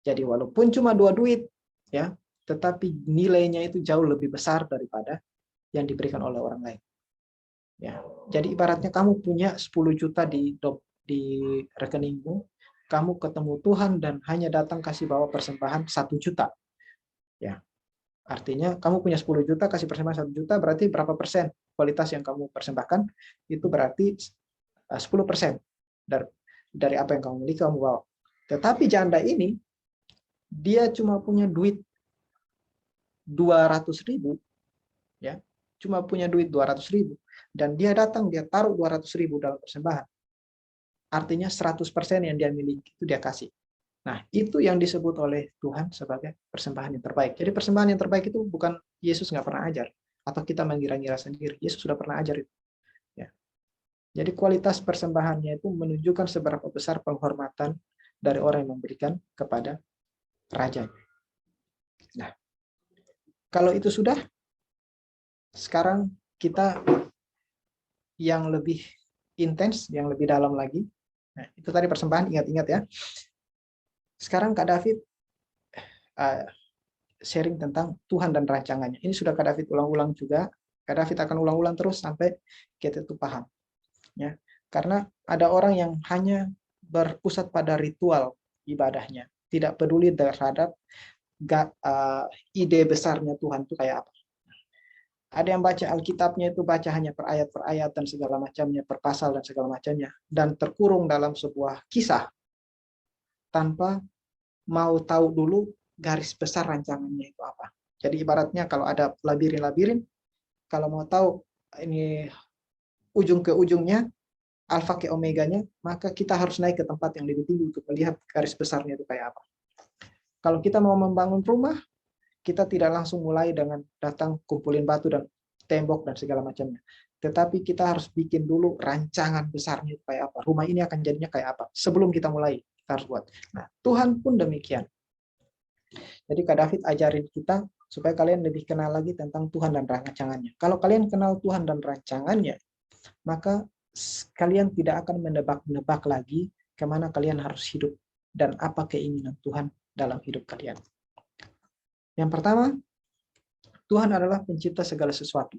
Jadi walaupun cuma 2 duit, ya, tetapi nilainya itu jauh lebih besar daripada yang diberikan oleh orang lain. Ya, jadi ibaratnya kamu punya 10 juta di rekeningmu, kamu ketemu Tuhan dan hanya datang kasih bawa persembahan 1 juta. Ya, artinya kamu punya 10 juta kasih persembahan 1 juta, berarti berapa persen kualitas yang kamu persembahkan? Itu berarti 10% dari apa yang kamu miliki kamu bawa. Tetapi janda ini dia cuma punya duit 200.000, ya, cuma punya duit 200.000, dan dia datang dia taruh 200.000 dalam persembahan. Artinya 100% yang dia miliki itu dia kasih. Nah, itu yang disebut oleh Tuhan sebagai persembahan yang terbaik. Jadi persembahan yang terbaik itu bukan Yesus nggak pernah ajar atau kita mengira-ngira sendiri. Yesus sudah pernah ajar itu. Ya. Jadi kualitas persembahannya itu menunjukkan seberapa besar penghormatan dari orang yang memberikan kepada raja. Nah, kalau itu sudah, sekarang kita yang lebih intens, yang lebih dalam lagi. Nah, itu tadi persembahan, ingat-ingat ya. Sekarang Kak David sharing tentang Tuhan dan rancangannya. Ini sudah Kak David ulang-ulang juga. Kak David akan ulang-ulang terus sampai kita itu paham. Ya, karena ada orang yang hanya berpusat pada ritual ibadahnya, tidak peduli terhadap ide besarnya Tuhan itu kayak apa. Ada yang baca Alkitabnya itu baca hanya per ayat dan segala macamnya, per pasal dan segala macamnya, dan terkurung dalam sebuah kisah tanpa mau tahu dulu garis besar rancangannya itu apa. Jadi ibaratnya kalau ada labirin-labirin, kalau mau tahu ini ujung ke ujungnya, alfa ke omeganya, maka kita harus naik ke tempat yang lebih tinggi untuk melihat garis besarnya itu kayak apa. Kalau kita mau membangun rumah, kita tidak langsung mulai dengan datang kumpulin batu dan tembok dan segala macamnya. Tetapi kita harus bikin dulu rancangan besarnya kayak apa. Rumah ini akan jadinya kayak apa. Sebelum kita mulai, kita harus buat. Nah, Tuhan pun demikian. Jadi Kak David ajarin kita supaya kalian lebih kenal lagi tentang Tuhan dan rancangannya. Kalau kalian kenal Tuhan dan rancangannya, maka kalian tidak akan menebak-nebak lagi kemana kalian harus hidup dan apa keinginan Tuhan dalam hidup kalian. Yang pertama, Tuhan adalah pencipta segala sesuatu.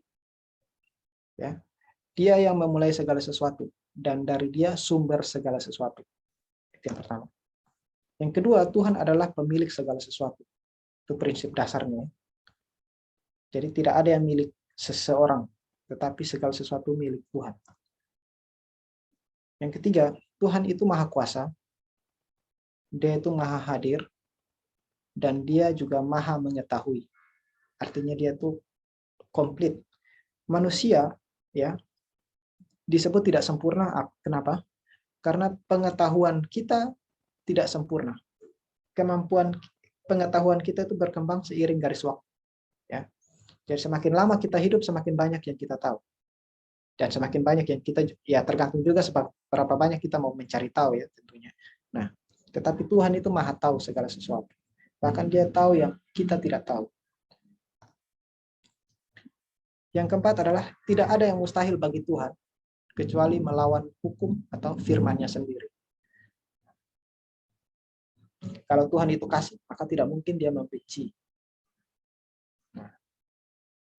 Ya, Dia yang memulai segala sesuatu dan dari Dia sumber segala sesuatu. Itu yang pertama. Yang kedua, Tuhan adalah pemilik segala sesuatu. Itu prinsip dasarnya. Jadi tidak ada yang milik seseorang, tetapi segala sesuatu milik Tuhan. Yang ketiga, Tuhan itu maha kuasa. Dia itu maha hadir dan Dia juga maha mengetahui. Artinya Dia tuh komplit. Manusia ya disebut tidak sempurna. Kenapa? Karena pengetahuan kita tidak sempurna. Kemampuan pengetahuan kita itu berkembang seiring garis waktu. Ya. Jadi semakin lama kita hidup, semakin banyak yang kita tahu. Dan semakin banyak yang kita, ya tergantung juga seberapa banyak kita mau mencari tahu ya tentunya. Nah, tetapi Tuhan itu maha tahu segala sesuatu. Bahkan Dia tahu yang kita tidak tahu. Yang keempat adalah tidak ada yang mustahil bagi Tuhan kecuali melawan hukum atau firman-Nya sendiri. Kalau Tuhan itu kasih, maka tidak mungkin Dia membenci. Nah,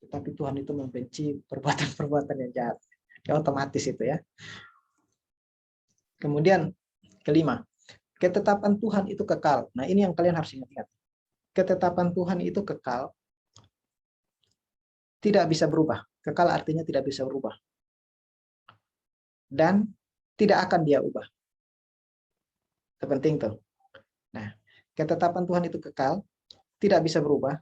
tetapi Tuhan itu membenci perbuatan-perbuatan yang jahat. Ya otomatis itu ya. Kemudian kelima, ketetapan Tuhan itu kekal. Nah, ini yang kalian harus ingat-ingat. Ketetapan Tuhan itu kekal, tidak bisa berubah. Kekal artinya tidak bisa berubah. dan tidak akan dia ubah. Itu penting tuh. Nah, ketetapan Tuhan itu kekal, tidak bisa berubah,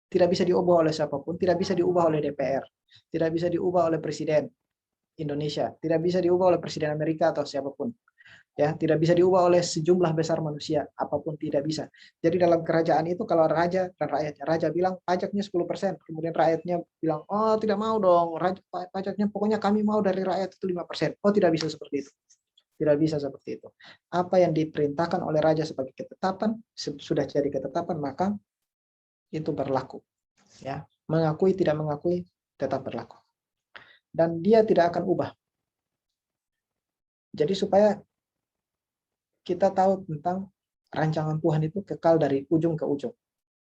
tidak bisa diubah oleh siapapun, tidak bisa diubah oleh DPR, tidak bisa diubah oleh Presiden Indonesia, tidak bisa diubah oleh Presiden Amerika atau siapapun. Ya, tidak bisa diubah oleh sejumlah besar manusia, apapun tidak bisa. Jadi dalam kerajaan itu kalau raja dan rakyatnya, raja bilang pajaknya 10%, kemudian rakyatnya bilang, oh tidak mau dong, pajaknya pokoknya kami mau dari rakyat itu 5%. Oh tidak bisa seperti itu. Tidak bisa seperti itu. Apa yang diperintahkan oleh raja sebagai ketetapan, sudah jadi ketetapan, maka itu berlaku. Ya, mengakui tidak mengakui tetap berlaku. Dan dia tidak akan ubah. Jadi supaya kita tahu tentang rancangan Tuhan itu kekal dari ujung ke ujung.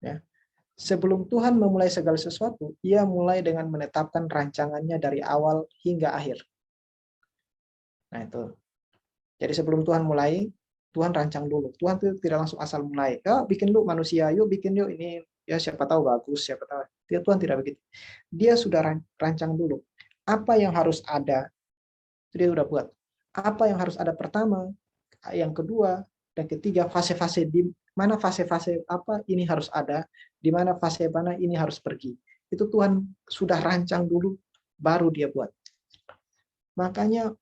Ya. Sebelum Tuhan memulai segala sesuatu, ia mulai dengan menetapkan rancangannya dari awal hingga akhir. Nah itu. Jadi sebelum Tuhan mulai, Tuhan rancang dulu. Tuhan itu tidak langsung asal mulai. Ya, bikin lu manusia, yuk bikin yuk ini. Ya siapa tahu bagus, siapa tahu. Tuhan tidak begitu. Dia sudah rancang dulu. Apa yang harus ada, itu dia sudah buat. Apa yang harus ada pertama, yang kedua, dan ketiga, fase-fase di mana fase-fase apa ini harus ada, di mana fase mana ini harus pergi. Itu Tuhan sudah rancang dulu, baru dia buat. Makanya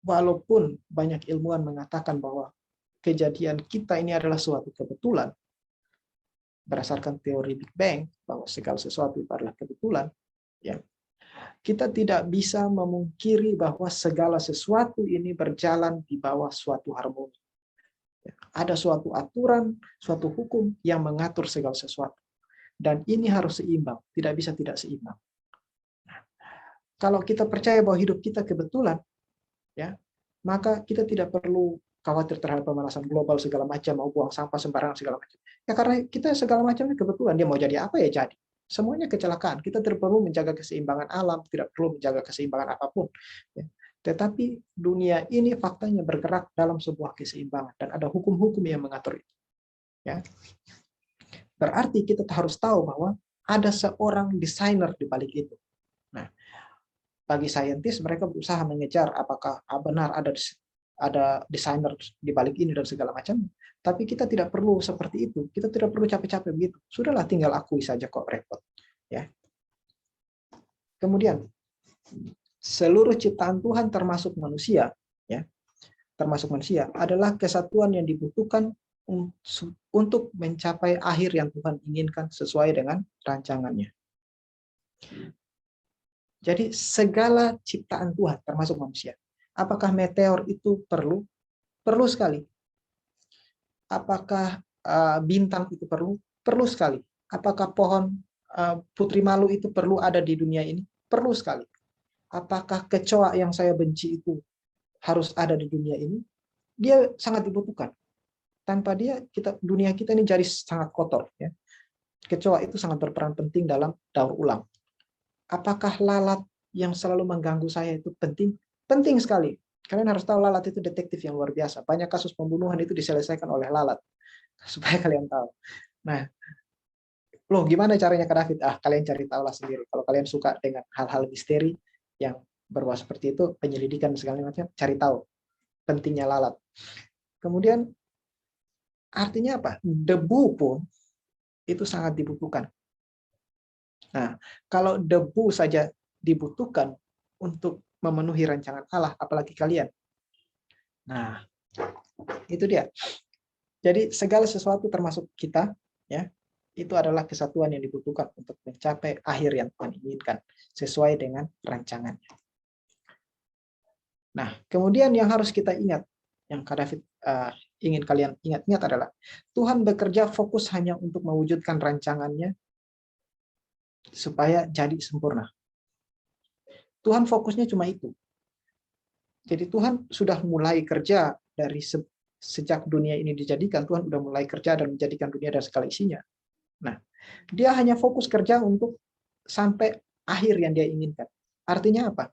walaupun banyak ilmuwan mengatakan bahwa kejadian kita ini adalah suatu kebetulan, berdasarkan teori Big Bang, bahwa segala sesuatu itu adalah kebetulan, ya, kita tidak bisa memungkiri bahwa segala sesuatu ini berjalan di bawah suatu harmoni. Ada suatu aturan, suatu hukum yang mengatur segala sesuatu. Dan ini harus seimbang, tidak bisa tidak seimbang. Kalau kita percaya bahwa hidup kita kebetulan, ya, maka kita tidak perlu khawatir terhadap pemanasan global segala macam, mau buang sampah sembarangan segala macam. Ya karena kita segala macamnya kebetulan, dia mau jadi apa ya jadi. Semuanya kecelakaan. Kita tidak perlu menjaga keseimbangan alam, tidak perlu menjaga keseimbangan apapun. Ya. Tetapi dunia ini faktanya bergerak dalam sebuah keseimbangan dan ada hukum-hukum yang mengatur itu. Ya. Berarti kita harus tahu bahwa ada seorang desainer di balik itu. Nah, bagi saintis mereka berusaha mengejar apakah benar ada desainer di balik ini dan segala macam. Tapi kita tidak perlu seperti itu. Kita tidak perlu capek-capek begitu. Sudahlah tinggal akui saja kok repot. Ya. Kemudian seluruh ciptaan Tuhan termasuk manusia, ya, termasuk manusia adalah kesatuan yang dibutuhkan untuk mencapai akhir yang Tuhan inginkan sesuai dengan rancangannya. Jadi segala ciptaan Tuhan termasuk manusia. Apakah meteor itu perlu? Perlu sekali. Apakah bintang itu perlu? Perlu sekali. Apakah pohon putri malu itu perlu ada di dunia ini? Perlu sekali. Apakah kecoa yang saya benci itu harus ada di dunia ini? Dia sangat dibutuhkan. Tanpa dia dunia kita ini jadi sangat kotor. Ya. Kecoa itu sangat berperan penting dalam daur ulang. Apakah lalat yang selalu mengganggu saya itu penting? Penting sekali. Kalian harus tahu lalat itu detektif yang luar biasa. Banyak kasus pembunuhan itu diselesaikan oleh lalat. Supaya kalian tahu. Nah, loh gimana caranya Kak David? Kalian cari tahu lah sendiri. Kalau kalian suka dengan hal-hal misteri yang berbau seperti itu, penyelidikan segala macam, cari tahu pentingnya lalat. Kemudian artinya apa? Debu pun itu sangat dibutuhkan. Nah, kalau debu saja dibutuhkan untuk memenuhi rancangan Allah, apalagi kalian. Nah, itu dia. Jadi segala sesuatu termasuk kita, ya, itu adalah kesatuan yang dibutuhkan untuk mencapai akhir yang Tuhan inginkan sesuai dengan rancangannya. Nah, kemudian yang harus kita ingat, yang Kak David ingin kalian ingat-ingat adalah Tuhan bekerja fokus hanya untuk mewujudkan rancangannya supaya jadi sempurna. Tuhan fokusnya cuma itu. Jadi Tuhan sudah mulai kerja dari sejak dunia ini dijadikan, Tuhan sudah mulai kerja dan menjadikan dunia dan segala isinya. Nah, dia hanya fokus kerja untuk sampai akhir yang dia inginkan. Artinya apa?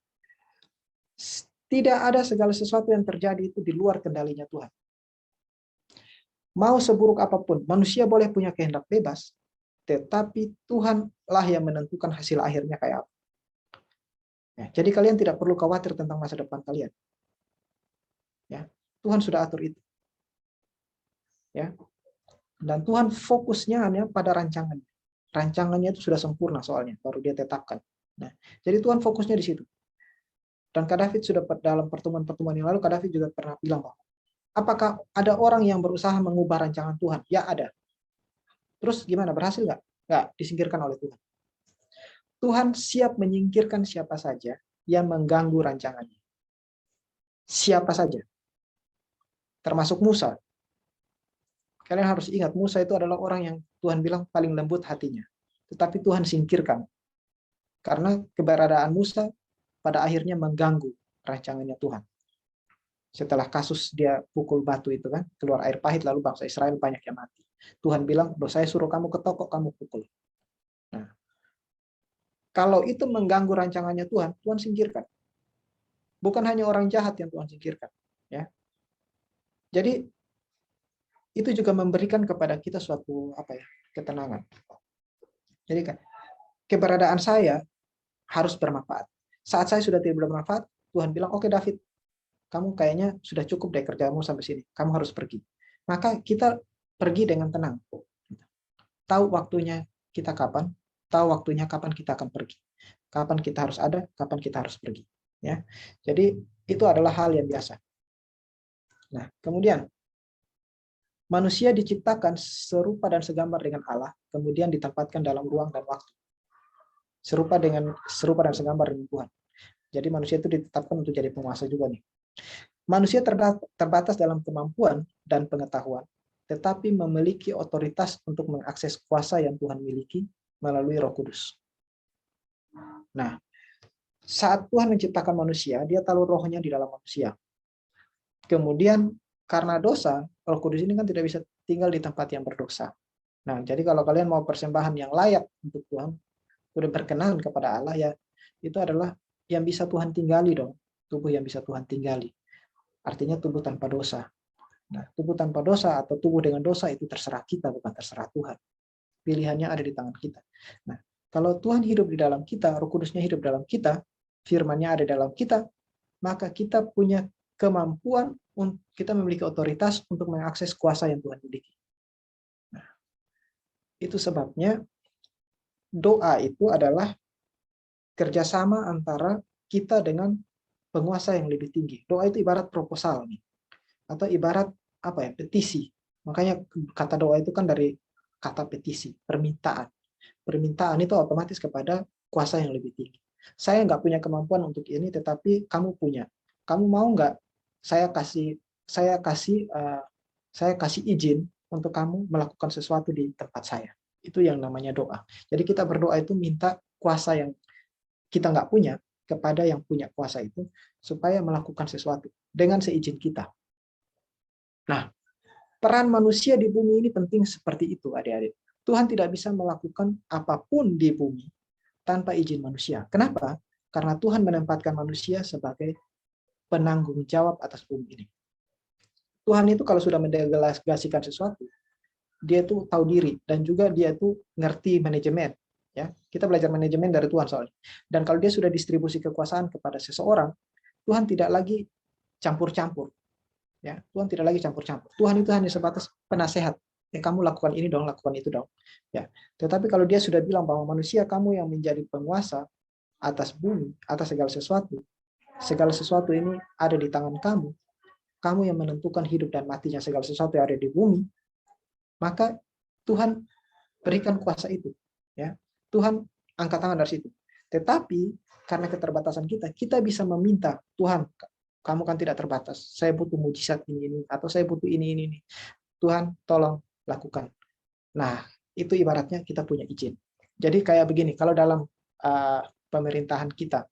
Tidak ada segala sesuatu yang terjadi itu di luar kendalinya Tuhan. Mau seburuk apapun, manusia boleh punya kehendak bebas, tetapi Tuhanlah yang menentukan hasil akhirnya kayak apa. Ya, jadi kalian tidak perlu khawatir tentang masa depan kalian. Ya, Tuhan sudah atur itu. Ya, dan Tuhan fokusnya hanya pada rancangannya. Rancangannya itu sudah sempurna soalnya, baru dia tetapkan. Nah, jadi Tuhan fokusnya di situ. Dan Kak David sudah dalam pertemuan-pertemuan yang lalu, Kak David juga pernah bilang bahwa apakah ada orang yang berusaha mengubah rancangan Tuhan? Ya ada. Terus gimana? Berhasil nggak? Nggak, disingkirkan oleh Tuhan. Tuhan siap menyingkirkan siapa saja yang mengganggu rancangannya. Siapa saja. Termasuk Musa. Kalian harus ingat, Musa itu adalah orang yang Tuhan bilang paling lembut hatinya. Tetapi Tuhan singkirkan. Karena keberadaan Musa pada akhirnya mengganggu rancangannya Tuhan. Setelah kasus dia pukul batu itu kan, keluar air pahit, lalu bangsa Israel banyak yang mati. Tuhan bilang, saya suruh kamu ke toko, kamu pukul. Nah, kalau itu mengganggu rancangannya Tuhan, Tuhan singkirkan. Bukan hanya orang jahat yang Tuhan singkirkan. Ya. Jadi itu juga memberikan kepada kita suatu ketenangan. Jadi kan keberadaan saya harus bermanfaat. Saat saya sudah tidak bermanfaat, Tuhan bilang, oke David, kamu kayaknya sudah cukup deh kerjamu sampai sini. Kamu harus pergi. Maka kita pergi dengan tenang. Tahu waktunya kita kapan, tahu waktunya kapan kita akan pergi. Kapan kita harus ada, kapan kita harus pergi. Ya, jadi itu adalah hal yang biasa. Nah, kemudian manusia diciptakan serupa dan segambar dengan Allah, kemudian ditempatkan dalam ruang dan waktu. Serupa dan segambar dengan Tuhan. Jadi manusia itu ditetapkan untuk jadi penguasa juga nih. Manusia terbatas dalam kemampuan dan pengetahuan, tetapi memiliki otoritas untuk mengakses kuasa yang Tuhan miliki melalui Roh Kudus. Nah, saat Tuhan menciptakan manusia, dia taruh rohnya di dalam manusia. Kemudian karena dosa, Roh Kudus ini kan tidak bisa tinggal di tempat yang berdosa. Nah, jadi kalau kalian mau persembahan yang layak untuk Tuhan, udah berkenan kepada Allah, ya itu adalah yang bisa Tuhan tinggali dong, tubuh yang bisa Tuhan tinggali. Artinya tubuh tanpa dosa. Nah, tubuh tanpa dosa atau tubuh dengan dosa itu terserah kita, bukan terserah Tuhan. Pilihannya ada di tangan kita. Nah, kalau Tuhan hidup di dalam kita, Roh Kudusnya hidup dalam kita, firman-Nya ada dalam kita, maka kita punya kemampuan, kita memiliki otoritas untuk mengakses kuasa yang Tuhan miliki. Nah, itu sebabnya doa itu adalah kerjasama antara kita dengan penguasa yang lebih tinggi. Doa itu ibarat proposal nih, atau ibarat petisi. Makanya kata doa itu kan dari kata petisi, permintaan. Permintaan itu otomatis kepada kuasa yang lebih tinggi. Saya nggak punya kemampuan untuk ini, tetapi kamu punya. Kamu mau nggak saya kasih izin untuk kamu melakukan sesuatu di tempat saya. Itu yang namanya doa. Jadi kita berdoa itu minta kuasa yang kita nggak punya kepada yang punya kuasa itu, supaya melakukan sesuatu dengan seizin kita. Nah, peran manusia di bumi ini penting seperti itu, adik-adik. Tuhan tidak bisa melakukan apapun di bumi tanpa izin manusia. Kenapa? Karena Tuhan menempatkan manusia sebagai penanggung jawab atas bumi ini. Tuhan itu kalau sudah mendelegasikan sesuatu, dia itu tahu diri, dan juga dia itu ngerti manajemen. Ya, kita belajar manajemen dari Tuhan soalnya. Dan kalau dia sudah distribusi kekuasaan kepada seseorang, Tuhan tidak lagi campur-campur. Ya, Tuhan tidak lagi campur-campur. Tuhan itu hanya sebatas penasehat. Kamu lakukan ini dong, lakukan itu dong. Ya, tetapi kalau dia sudah bilang bahwa manusia, kamu yang menjadi penguasa atas bumi, atas segala sesuatu ini ada di tangan kamu. Kamu yang menentukan hidup dan matinya segala sesuatu yang ada di bumi. Maka Tuhan berikan kuasa itu. Ya, Tuhan angkat tangan dari situ. Tetapi karena keterbatasan kita bisa meminta, Tuhan, kamu kan tidak terbatas. Saya butuh mujizat ini, atau saya butuh ini. Tuhan, tolong lakukan. Nah, itu ibaratnya kita punya izin. Jadi kayak begini, kalau dalam pemerintahan kita,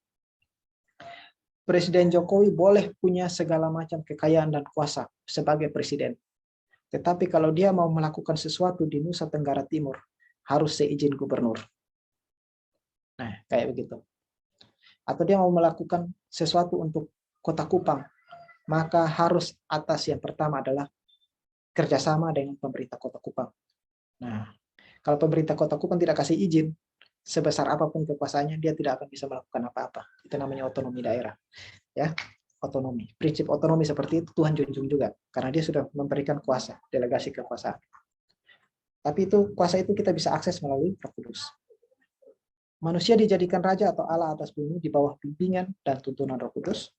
Presiden Jokowi boleh punya segala macam kekayaan dan kuasa sebagai presiden. Tetapi kalau dia mau melakukan sesuatu di Nusa Tenggara Timur, harus seizin gubernur. Nah, kayak begitu. Atau dia mau melakukan sesuatu untuk Kota Kupang, maka harus atas yang pertama adalah kerjasama dengan pemerintah Kota Kupang. Nah, kalau pemerintah Kota Kupang tidak kasih izin, sebesar apapun kekuasaannya, dia tidak akan bisa melakukan apa-apa. Itu namanya otonomi daerah. Ya. otonomi. Prinsip otonomi seperti itu Tuhan junjung juga, karena dia sudah memberikan kuasa, delegasi kekuasaan. Tapi itu kuasa itu kita bisa akses melalui Roh Kudus. Manusia dijadikan raja atau Allah atas bumi di bawah bimbingan dan tuntunan Roh Kudus.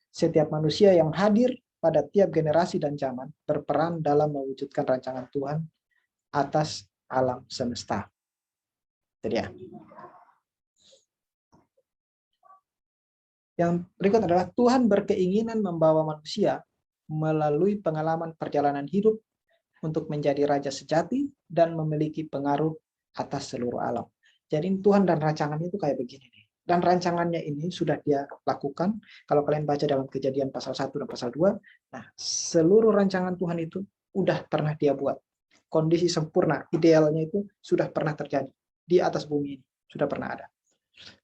Setiap manusia yang hadir pada tiap generasi dan zaman berperan dalam mewujudkan rancangan Tuhan atas alam semesta. Jadi ya. Yang berikut adalah Tuhan berkeinginan membawa manusia melalui pengalaman perjalanan hidup untuk menjadi raja sejati dan memiliki pengaruh atas seluruh alam. Jadi Tuhan dan rancangannya itu kayak begini nih. Dan rancangannya ini sudah dia lakukan. Kalau kalian baca dalam Kejadian pasal 1 dan pasal 2, nah seluruh rancangan Tuhan itu udah pernah dia buat. Kondisi sempurna, idealnya itu sudah pernah terjadi di atas bumi ini, sudah pernah ada.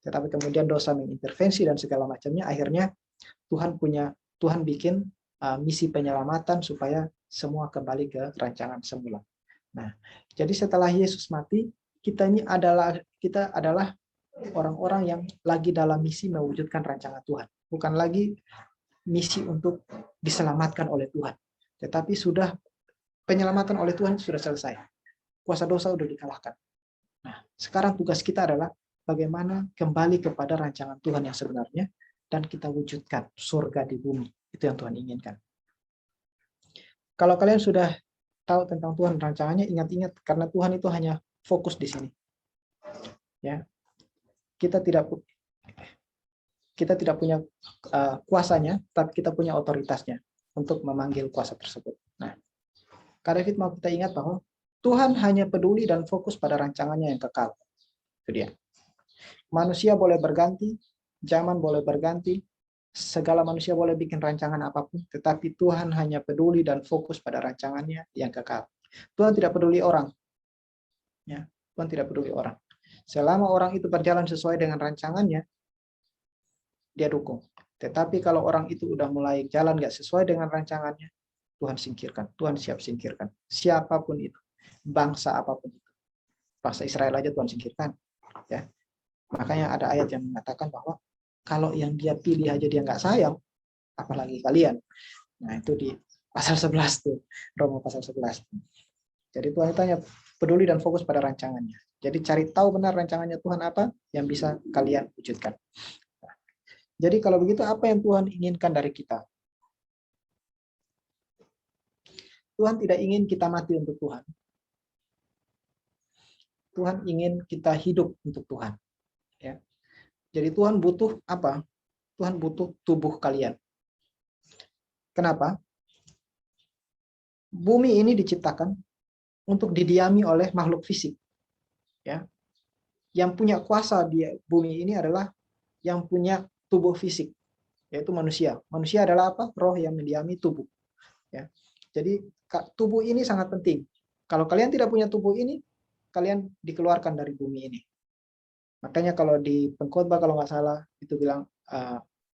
Tetapi kemudian dosa mengintervensi dan segala macamnya, akhirnya Tuhan bikin misi penyelamatan supaya semua kembali ke rancangan semula. Nah, jadi setelah Yesus mati, kita adalah orang-orang yang lagi dalam misi mewujudkan rancangan Tuhan. Bukan lagi misi untuk diselamatkan oleh Tuhan, tetapi sudah penyelamatan oleh Tuhan sudah selesai. Kuasa dosa sudah dikalahkan. Nah, sekarang tugas kita adalah bagaimana kembali kepada rancangan Tuhan yang sebenarnya dan kita wujudkan surga di bumi. Itu yang Tuhan inginkan. Kalau kalian sudah tahu tentang Tuhan rancangannya, ingat-ingat karena Tuhan itu hanya fokus di sini. Ya. Kita tidak punya kuasanya, tapi kita punya otoritasnya untuk memanggil kuasa tersebut. Nah, Kak David mau kita ingat bahwa Tuhan hanya peduli dan fokus pada rancangannya yang kekal. Itu dia. Manusia boleh berganti, zaman boleh berganti, segala manusia boleh bikin rancangan apapun, tetapi Tuhan hanya peduli dan fokus pada rancangannya yang kekal. Tuhan tidak peduli orang. Ya, Tuhan tidak peduli orang. Selama orang itu berjalan sesuai dengan rancangannya, dia dukung. Tetapi kalau orang itu udah mulai jalan nggak sesuai dengan rancangannya, Tuhan singkirkan. Tuhan siap singkirkan. Siapapun itu, bangsa apapun itu. Bangsa Israel aja Tuhan singkirkan. Ya. Makanya ada ayat yang mengatakan bahwa kalau yang dia pilih aja dia nggak sayang, apalagi kalian. Nah itu di pasal 11 tuh, Roma pasal 11. Jadi Tuhan tanya peduli dan fokus pada rancangannya. Jadi cari tahu benar rancangannya Tuhan apa yang bisa kalian wujudkan. Jadi kalau begitu apa yang Tuhan inginkan dari kita? Tuhan tidak ingin kita mati untuk Tuhan. Tuhan ingin kita hidup untuk Tuhan. Ya. Jadi Tuhan butuh apa? Tuhan butuh tubuh kalian. Kenapa? Bumi ini diciptakan untuk didiami oleh makhluk fisik. Ya. Yang punya kuasa di bumi ini adalah yang punya tubuh fisik, yaitu manusia. Manusia adalah apa? Roh yang mendiami tubuh. Ya. Jadi tubuh ini sangat penting. Kalau kalian tidak punya tubuh ini, kalian dikeluarkan dari bumi ini. Makanya kalau di Pengkhotbah kalau nggak salah itu bilang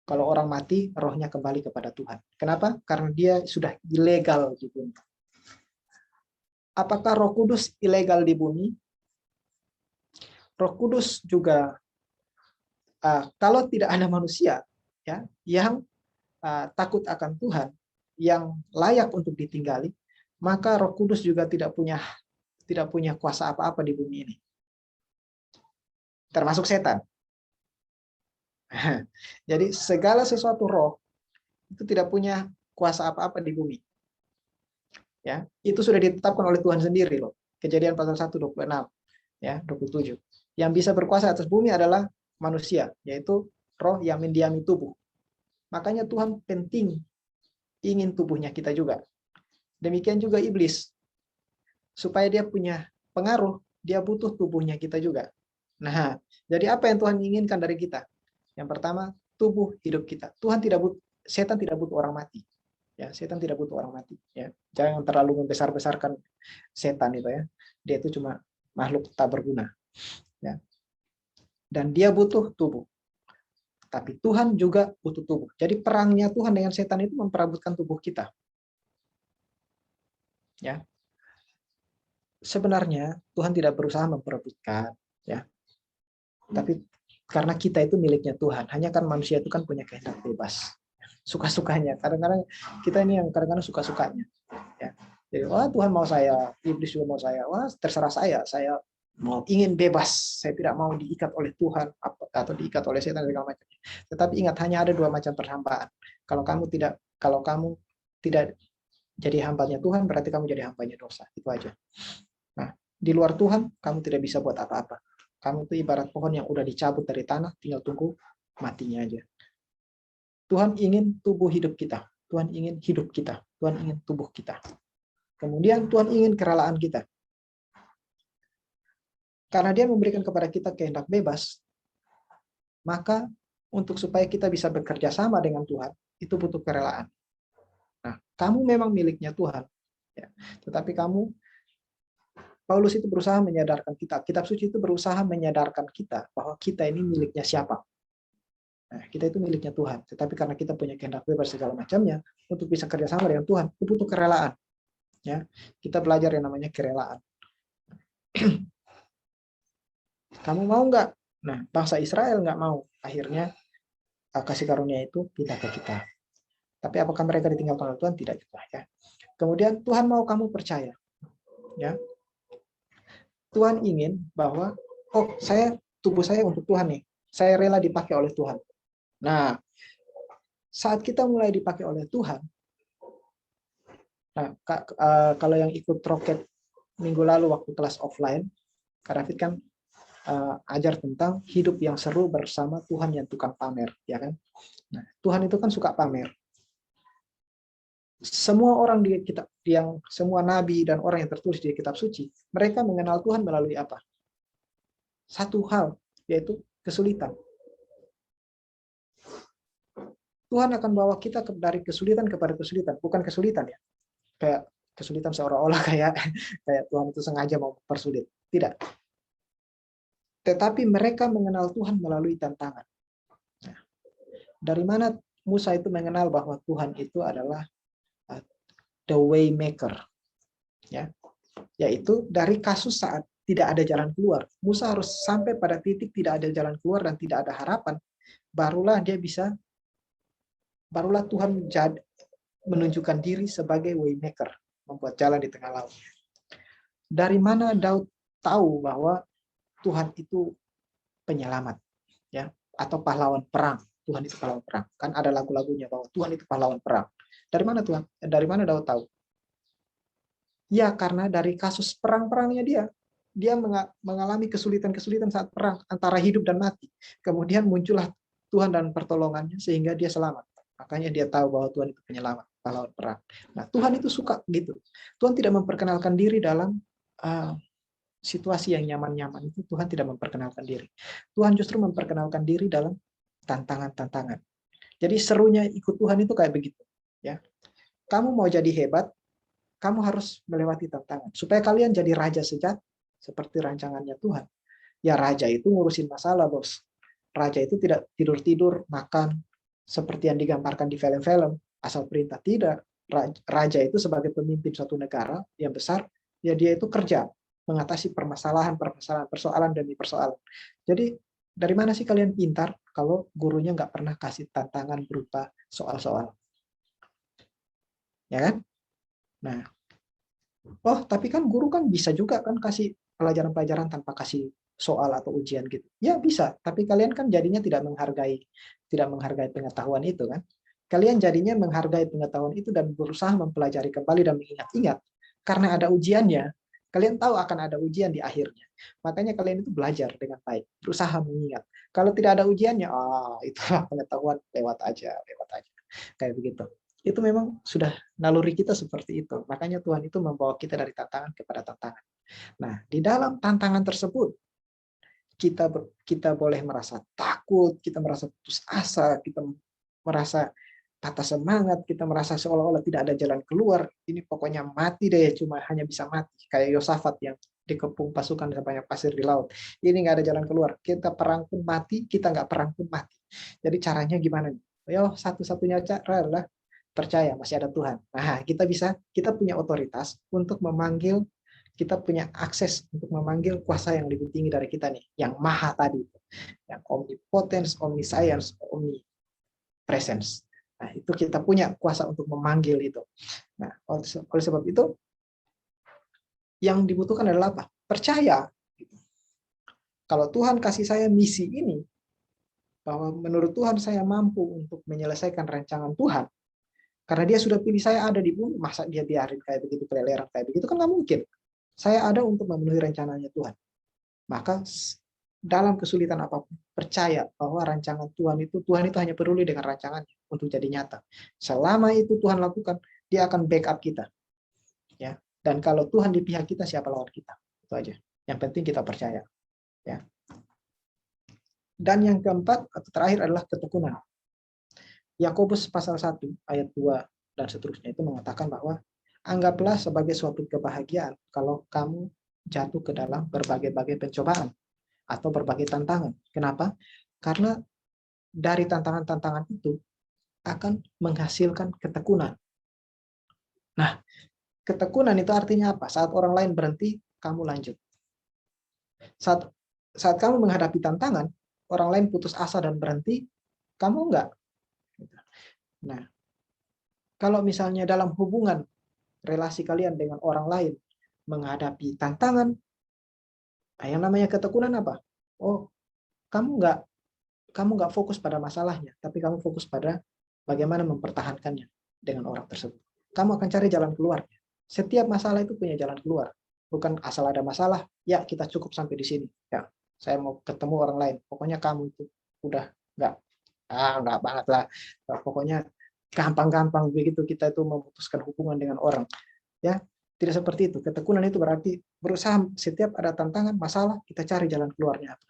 kalau orang mati rohnya kembali kepada Tuhan. Kenapa? Karena dia sudah ilegal di bumi. Apakah Roh Kudus ilegal di bumi? Roh Kudus juga kalau tidak ada manusia ya yang takut akan Tuhan, yang layak untuk ditinggali, maka Roh Kudus juga tidak punya kuasa apa-apa di bumi ini. Termasuk setan. Jadi segala sesuatu roh itu tidak punya kuasa apa-apa di bumi. Ya, itu sudah ditetapkan oleh Tuhan sendiri loh. Kejadian pasal 1 26 ya, 27. Yang bisa berkuasa atas bumi adalah manusia, yaitu roh yang mendiami tubuh. Makanya Tuhan penting ingin tubuhnya kita juga. Demikian juga iblis. Supaya dia punya pengaruh, dia butuh tubuhnya kita juga. Nah, jadi apa yang Tuhan inginkan dari kita? Yang pertama, tubuh hidup kita. Setan tidak butuh orang mati. Ya, setan tidak butuh orang mati. Ya, jangan terlalu membesar-besarkan setan itu ya. Dia itu cuma makhluk tak berguna. Ya. Dan dia butuh tubuh. Tapi Tuhan juga butuh tubuh. Jadi perangnya Tuhan dengan setan itu memperebutkan tubuh kita. Ya. Sebenarnya Tuhan tidak berusaha memperebutkan, ya. Tapi karena kita itu miliknya Tuhan, hanya kan manusia itu kan punya kehendak bebas. suka-sukanya. Kadang-kadang kita ini yang kadang-kadang suka-sukanya. Ya. Jadi, wah Tuhan mau saya, iblis juga mau saya, wah terserah saya mau ingin bebas, saya tidak mau diikat oleh Tuhan atau diikat oleh setan segala macam. Tetapi ingat, hanya ada dua macam perhambaan. Kalau kamu tidak jadi hambanya Tuhan, berarti kamu jadi hambanya dosa. Itu aja. Nah, di luar Tuhan, kamu tidak bisa buat apa-apa. Kamu itu ibarat pohon yang udah dicabut dari tanah, tinggal tunggu matinya aja. Tuhan ingin tubuh hidup kita. Tuhan ingin hidup kita. Tuhan ingin tubuh kita. Kemudian Tuhan ingin kerelaan kita. Karena Dia memberikan kepada kita kehendak bebas, maka untuk supaya kita bisa bekerja sama dengan Tuhan, itu butuh kerelaan. Nah, kamu memang miliknya Tuhan. Ya. Tetapi Paulus itu berusaha menyadarkan kita, kitab suci itu berusaha menyadarkan kita bahwa kita ini miliknya siapa. Nah, kita itu miliknya Tuhan. Tetapi karena kita punya kehendak bebas segala macamnya, untuk bisa kerjasama dengan Tuhan, itu butuh kerelaan. Ya, kita belajar yang namanya kerelaan. Kamu mau nggak? Nah, bangsa Israel nggak mau. Akhirnya kasih karunia itu pindah ke kita. Tapi apakah mereka ditinggalkan oleh Tuhan? Tidak juga. Ya. Kemudian Tuhan mau kamu percaya. Ya. Tuhan ingin bahwa, tubuh saya untuk Tuhan nih. Saya rela dipakai oleh Tuhan. Nah, saat kita mulai dipakai oleh Tuhan, nah, kalau yang ikut roket minggu lalu waktu kelas offline, Kak David kan ajar tentang hidup yang seru bersama Tuhan yang tukang pamer, ya kan? Nah, Tuhan itu kan suka pamer. Semua orang di kitab, semua nabi dan orang yang tertulis di kitab suci, mereka mengenal Tuhan melalui apa? Satu hal, yaitu kesulitan. Tuhan akan bawa kita dari kesulitan kepada kesulitan, bukan kesulitan ya. Kayak kesulitan seolah-olah kayak Tuhan itu sengaja mau persulit. Tidak. Tetapi mereka mengenal Tuhan melalui tantangan. Nah, dari mana Musa itu mengenal bahwa Tuhan itu adalah the way maker? Ya, yaitu dari kasus saat tidak ada jalan keluar. Musa harus sampai pada titik tidak ada jalan keluar dan tidak ada harapan, barulah Tuhan menunjukkan diri sebagai way maker, membuat jalan di tengah laut. Dari mana Daud tahu bahwa Tuhan itu penyelamat, ya, atau pahlawan perang? Tuhan itu pahlawan perang. Kan ada lagu-lagunya bahwa Tuhan itu pahlawan perang. Dari mana Dari mana Daud tahu? Ya, karena dari kasus perang-perangnya dia mengalami kesulitan-kesulitan saat perang antara hidup dan mati. Kemudian muncullah Tuhan dan pertolongannya sehingga dia selamat. Makanya dia tahu bahwa Tuhan itu penyelamat, pahlawan perang. Nah, Tuhan itu suka gitu. Tuhan tidak memperkenalkan diri dalam situasi yang nyaman-nyaman itu. Tuhan tidak memperkenalkan diri. Tuhan justru memperkenalkan diri dalam tantangan-tantangan. Jadi serunya ikut Tuhan itu kayak begitu. Ya, kamu mau jadi hebat, kamu harus melewati tantangan. Supaya kalian jadi raja sejati seperti rancangannya Tuhan. Ya, raja itu ngurusin masalah, bos. Raja itu tidak tidur-tidur, makan, seperti yang digambarkan di film-film, asal perintah. Tidak. Raja itu sebagai pemimpin suatu negara yang besar, ya dia itu kerja, mengatasi permasalahan, persoalan demi persoalan. Jadi, dari mana sih kalian pintar kalau gurunya nggak pernah kasih tantangan berupa soal-soal? Ya kan? Nah, tapi kan guru kan bisa juga kan kasih pelajaran-pelajaran tanpa kasih soal atau ujian gitu. Ya bisa, tapi kalian kan jadinya tidak menghargai pengetahuan itu kan. Kalian jadinya menghargai pengetahuan itu dan berusaha mempelajari kembali dan mengingat-ingat karena ada ujiannya. Kalian tahu akan ada ujian di akhirnya. Makanya kalian itu belajar dengan baik, berusaha mengingat. Kalau tidak ada ujiannya, itulah pengetahuan lewat aja. Kayak begitu. Itu memang sudah naluri kita seperti itu. Makanya Tuhan itu membawa kita dari tantangan kepada tantangan. Nah, di dalam tantangan tersebut, kita boleh merasa takut, kita merasa putus asa, kita merasa patah semangat, kita merasa seolah-olah tidak ada jalan keluar. Ini pokoknya mati deh, cuma hanya bisa mati. Kayak Yosafat yang dikepung pasukan sebanyak pasir di laut. Ini nggak ada jalan keluar. Kita perang pun mati, kita nggak perang pun mati. Jadi caranya gimana? Satu-satunya cara adalah percaya masih ada Tuhan. Nah, kita punya otoritas untuk memanggil, kita punya akses untuk memanggil kuasa yang lebih tinggi dari kita nih, yang maha tadi, yang omnipotence, omniscience, omnipresence. Nah, itu kita punya kuasa untuk memanggil itu. Nah, oleh sebab itu, yang dibutuhkan adalah apa? Percaya. Kalau Tuhan kasih saya misi ini, bahwa menurut Tuhan saya mampu untuk menyelesaikan rancangan Tuhan, karena dia sudah pilih saya ada di bumi, masa dia biarin kayak begitu, keleleran kayak begitu, kan nggak mungkin. Saya ada untuk memenuhi rencananya Tuhan. Maka dalam kesulitan apapun, percaya bahwa rancangan Tuhan itu hanya peduli dengan rancangannya untuk jadi nyata. Selama itu Tuhan lakukan, dia akan backup kita. Ya. Dan kalau Tuhan di pihak kita, siapa lawan kita? Itu aja. Yang penting kita percaya. Ya. Dan yang keempat atau terakhir adalah ketekunan. Yakobus pasal 1 ayat 2 dan seterusnya itu mengatakan bahwa anggaplah sebagai suatu kebahagiaan kalau kamu jatuh ke dalam berbagai-bagai pencobaan atau berbagai tantangan. Kenapa? Karena dari tantangan-tantangan itu akan menghasilkan ketekunan. Nah, ketekunan itu artinya apa? Saat orang lain berhenti, kamu lanjut. Saat kamu menghadapi tantangan, orang lain putus asa dan berhenti, kamu enggak. Nah, kalau misalnya dalam hubungan relasi kalian dengan orang lain menghadapi tantangan, yang namanya ketekunan apa? Oh, kamu nggak fokus pada masalahnya, tapi kamu fokus pada bagaimana mempertahankannya dengan orang tersebut. Kamu akan cari jalan keluarnya. Setiap masalah itu punya jalan keluar. Bukan asal ada masalah, ya kita cukup sampai di sini. Ya, saya mau ketemu orang lain. Pokoknya kamu itu udah nggak banget lah. Pokoknya gampang-gampang begitu kita itu memutuskan hubungan dengan orang. Ya, tidak seperti itu. Ketekunan itu berarti berusaha setiap ada tantangan, masalah, kita cari jalan keluarnya apa.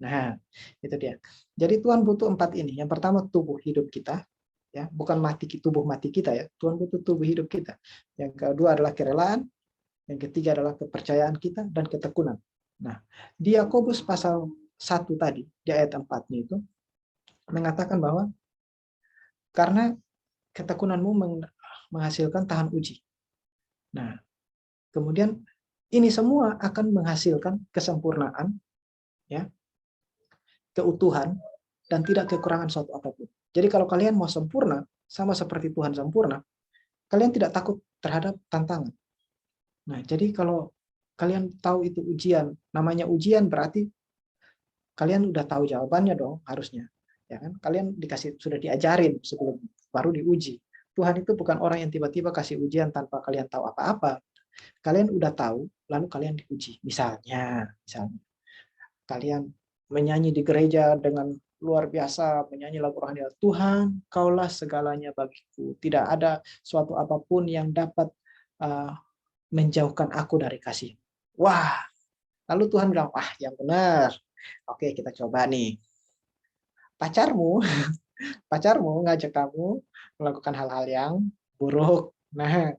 Nah, itu dia. Jadi Tuhan butuh 4 ini. Yang pertama tubuh hidup kita, ya, bukan tubuh mati kita ya. Tuhan butuh tubuh hidup kita. Yang kedua adalah kerelaan, yang ketiga adalah kepercayaan kita dan ketekunan. Nah, di Yakobus pasal 1 tadi, di ayat 4-nya itu mengatakan bahwa karena ketekunanmu menghasilkan tahan uji. Nah, kemudian ini semua akan menghasilkan kesempurnaan, ya, keutuhan, dan tidak kekurangan suatu apapun. Jadi kalau kalian mau sempurna, sama seperti Tuhan sempurna, kalian tidak takut terhadap tantangan. Nah, jadi kalau kalian tahu itu ujian, namanya ujian berarti kalian udah tahu jawabannya dong, harusnya. Ya kan? Kalian sudah diajarin sebelum baru diuji. Tuhan itu bukan orang yang tiba-tiba kasih ujian tanpa kalian tahu apa-apa. Kalian udah tahu, lalu kalian diuji. Misalnya kalian menyanyi di gereja dengan luar biasa, menyanyi lagu rohani, Tuhan, kaulah segalanya bagiku. Tidak ada suatu apapun yang dapat menjauhkan aku dari kasih. Wah, lalu Tuhan bilang, wah yang benar. Oke, kita coba nih. Pacarmu ngajak kamu melakukan hal-hal yang buruk. Nah,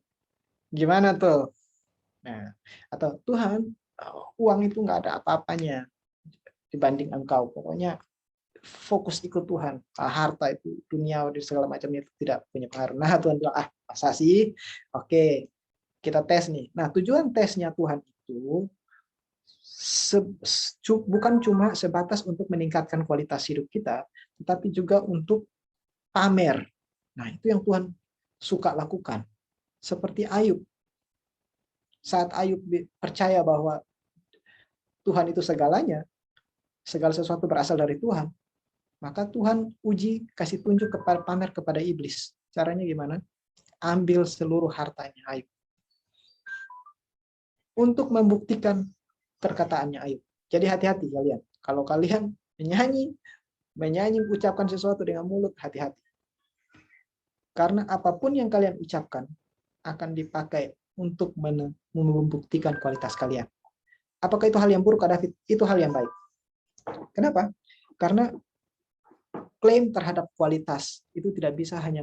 gimana tuh? Nah, atau Tuhan, uang itu nggak ada apa-apanya dibanding engkau. Pokoknya fokus ikut Tuhan. Harta itu, dunia, segala macamnya itu tidak punya pengaruh. Nah, Tuhan bilang, masa sih? Oke, kita tes nih. Nah, tujuan tesnya Tuhan itu bukan cuma sebatas untuk meningkatkan kualitas hidup kita, tetapi juga untuk pamer. Nah, itu yang Tuhan suka lakukan. Seperti Ayub. Saat Ayub percaya bahwa Tuhan itu segalanya, segala sesuatu berasal dari Tuhan, maka Tuhan uji, kasih tunjuk kepada pamer kepada iblis. Caranya gimana? Ambil seluruh hartanya Ayub. Untuk membuktikan perkataannya Ayub. Jadi hati-hati kalian. Kalau kalian menyanyi ucapkan sesuatu dengan mulut, hati-hati. Karena apapun yang kalian ucapkan akan dipakai untuk membuktikan kualitas kalian. Apakah itu hal yang buruk, David? Itu hal yang baik. Kenapa? Karena klaim terhadap kualitas itu tidak bisa hanya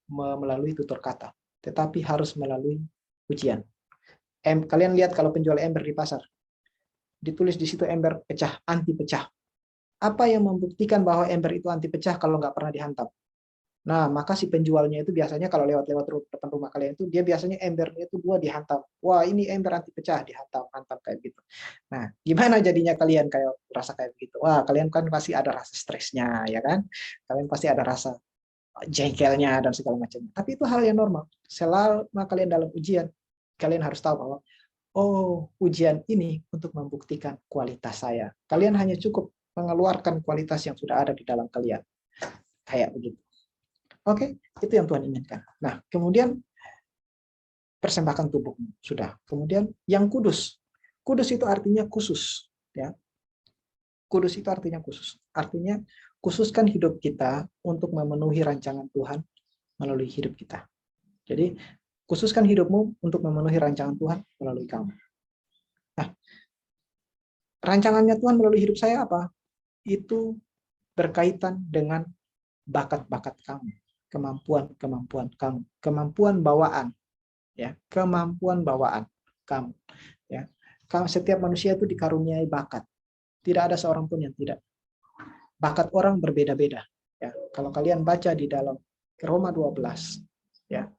melalui tutur kata, tetapi harus melalui ujian. Kalian lihat kalau penjual ember di pasar, ditulis di situ ember pecah, anti pecah. Apa yang membuktikan bahwa ember itu anti pecah kalau nggak pernah dihantam? Nah, maka si penjualnya itu biasanya kalau lewat depan rumah kalian itu, dia biasanya embernya itu 2 dihantam. Wah, ini ember anti pecah, hantam kayak gitu. Nah, gimana jadinya kalian kayak rasa kayak begitu? Wah, kalian kan pasti ada rasa stresnya, ya kan? Kalian pasti ada rasa, jengkelnya dan segala macam. Tapi itu hal yang normal. Selama kalian dalam ujian, kalian harus tahu bahwa oh, ujian ini untuk membuktikan kualitas saya. Kalian hanya cukup mengeluarkan kualitas yang sudah ada di dalam kalian. Kayak begitu. Oke, itu yang Tuhan inginkan. Nah, kemudian persembahkan tubuhmu sudah. Kemudian yang kudus. Kudus itu artinya khusus, ya. Kudus itu artinya khusus. Artinya khususkan hidup kita untuk memenuhi rancangan Tuhan melalui hidup kita. Jadi khususkan hidupmu untuk memenuhi rancangan Tuhan melalui kamu. Nah, rancangannya Tuhan melalui hidup saya apa? Itu berkaitan dengan bakat-bakat kamu, kemampuan-kemampuan kamu, kemampuan bawaan, ya, kemampuan bawaan kamu, ya. Setiap manusia itu dikaruniai bakat. Tidak ada seorang pun yang tidak. Bakat orang berbeda-beda, ya. Kalau kalian baca di dalam Roma 12, ya.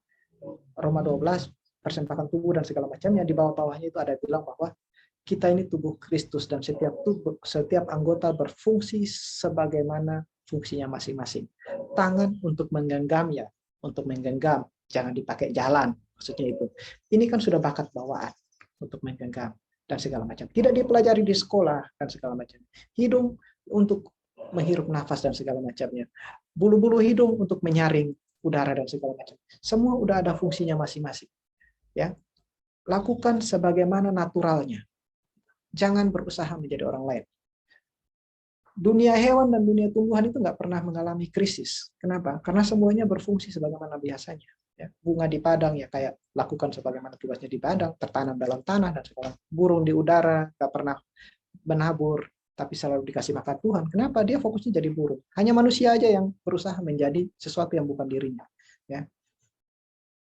Roma 12 persembahkan tubuh dan segala macamnya, di bawah-bawahnya itu ada bilang bahwa kita ini tubuh Kristus dan setiap anggota berfungsi sebagaimana fungsinya masing-masing. Tangan untuk menggenggam, ya, untuk menggenggam, jangan dipakai jalan, maksudnya itu. Ini kan sudah bakat bawaan untuk menggenggam dan segala macam. Tidak dipelajari di sekolah dan segala macam. Hidung untuk menghirup nafas dan segala macamnya. Bulu-bulu hidung untuk menyaring udara dan segala macam. Semua udah ada fungsinya masing-masing. Ya, lakukan sebagaimana naturalnya. Jangan berusaha menjadi orang lain. Dunia hewan dan dunia tumbuhan itu nggak pernah mengalami krisis. Kenapa? Karena semuanya berfungsi sebagaimana biasanya. Ya, bunga di padang ya kayak lakukan sebagaimana tugasnya di padang, tertanam dalam tanah dan segala. Burung di udara nggak pernah menabur, tapi selalu dikasih makan Tuhan. Kenapa? Dia fokusnya jadi burung. Hanya manusia aja yang berusaha menjadi sesuatu yang bukan dirinya. Ya.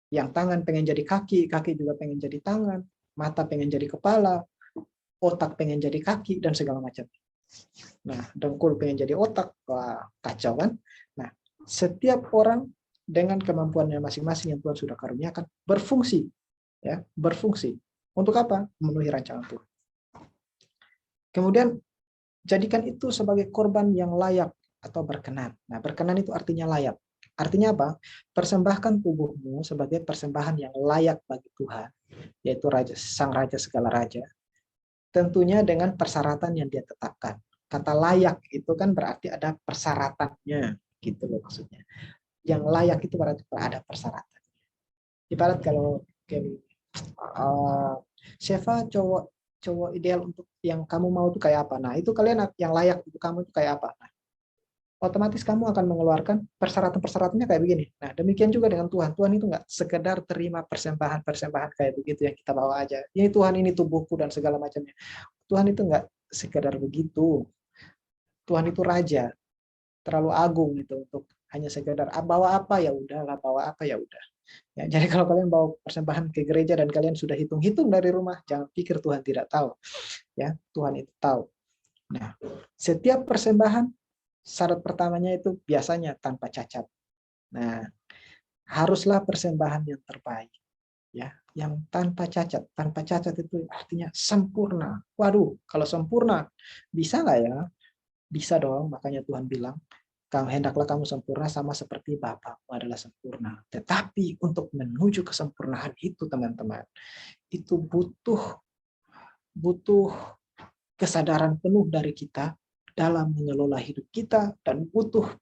Yang tangan pengen jadi kaki, kaki juga pengen jadi tangan, mata pengen jadi kepala, otak pengen jadi kaki, dan segala macam. Nah, dengkul pengen jadi otak, wah kacau kan? Nah, setiap orang dengan kemampuannya masing-masing yang Tuhan sudah karuniakan berfungsi, ya, berfungsi. Untuk apa? Memenuhi rancangan Tuhan. Kemudian jadikan itu sebagai korban yang layak atau berkenan. Nah, berkenan itu artinya layak. Artinya apa? Persembahkan tubuhmu sebagai persembahan yang layak bagi Tuhan, yaitu Sang Raja segala raja. Tentunya dengan persyaratan yang dia tetapkan. Kata layak itu kan berarti ada persyaratannya, gitu loh maksudnya. Yang layak itu berarti ada persyaratan. Ibarat kalau Sheva cowok ideal untuk yang kamu mau itu kayak apa? Nah, itu kalian yang layak untuk kamu itu kayak apa? Nah, otomatis kamu akan mengeluarkan persyaratan-persyaratannya kayak begini. Nah, demikian juga dengan Tuhan. Tuhan itu nggak sekedar terima persembahan-persembahan kayak begitu yang kita bawa aja. Ini Tuhan, ini tubuhku dan segala macamnya. Tuhan itu nggak sekedar begitu. Tuhan itu raja, terlalu agung itu untuk hanya sekedar bawa apa ya udahlah, bawa apa ya udah. Ya, jadi kalau kalian bawa persembahan ke gereja dan kalian sudah hitung-hitung dari rumah, jangan pikir Tuhan tidak tahu. Ya, Tuhan itu tahu. Nah, setiap persembahan syarat pertamanya itu biasanya tanpa cacat. Nah, haruslah persembahan yang terbaik, ya, yang tanpa cacat. Tanpa cacat itu artinya sempurna. Waduh, kalau sempurna bisa nggak ya? Bisa dong. Makanya Tuhan bilang, hendaklah kamu sempurna sama seperti Bapakmu adalah sempurna. Tetapi untuk menuju kesempurnaan itu, teman-teman, itu butuh kesadaran penuh dari kita dalam mengelola hidup kita dan butuh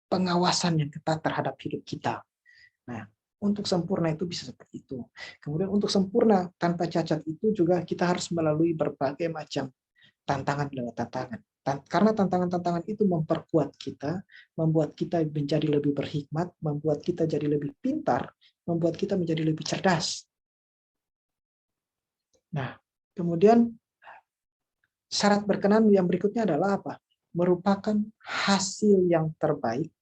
pengawasan yang ketat terhadap hidup kita. Nah, untuk sempurna itu bisa seperti itu. Kemudian untuk sempurna tanpa cacat itu juga kita harus melalui berbagai macam tantangan lewat tantangan. Karena tantangan-tantangan itu memperkuat kita, membuat kita menjadi lebih berhikmat, membuat kita jadi lebih pintar, membuat kita menjadi lebih cerdas. Nah, kemudian syarat berkenan yang berikutnya adalah apa? Merupakan hasil yang terbaik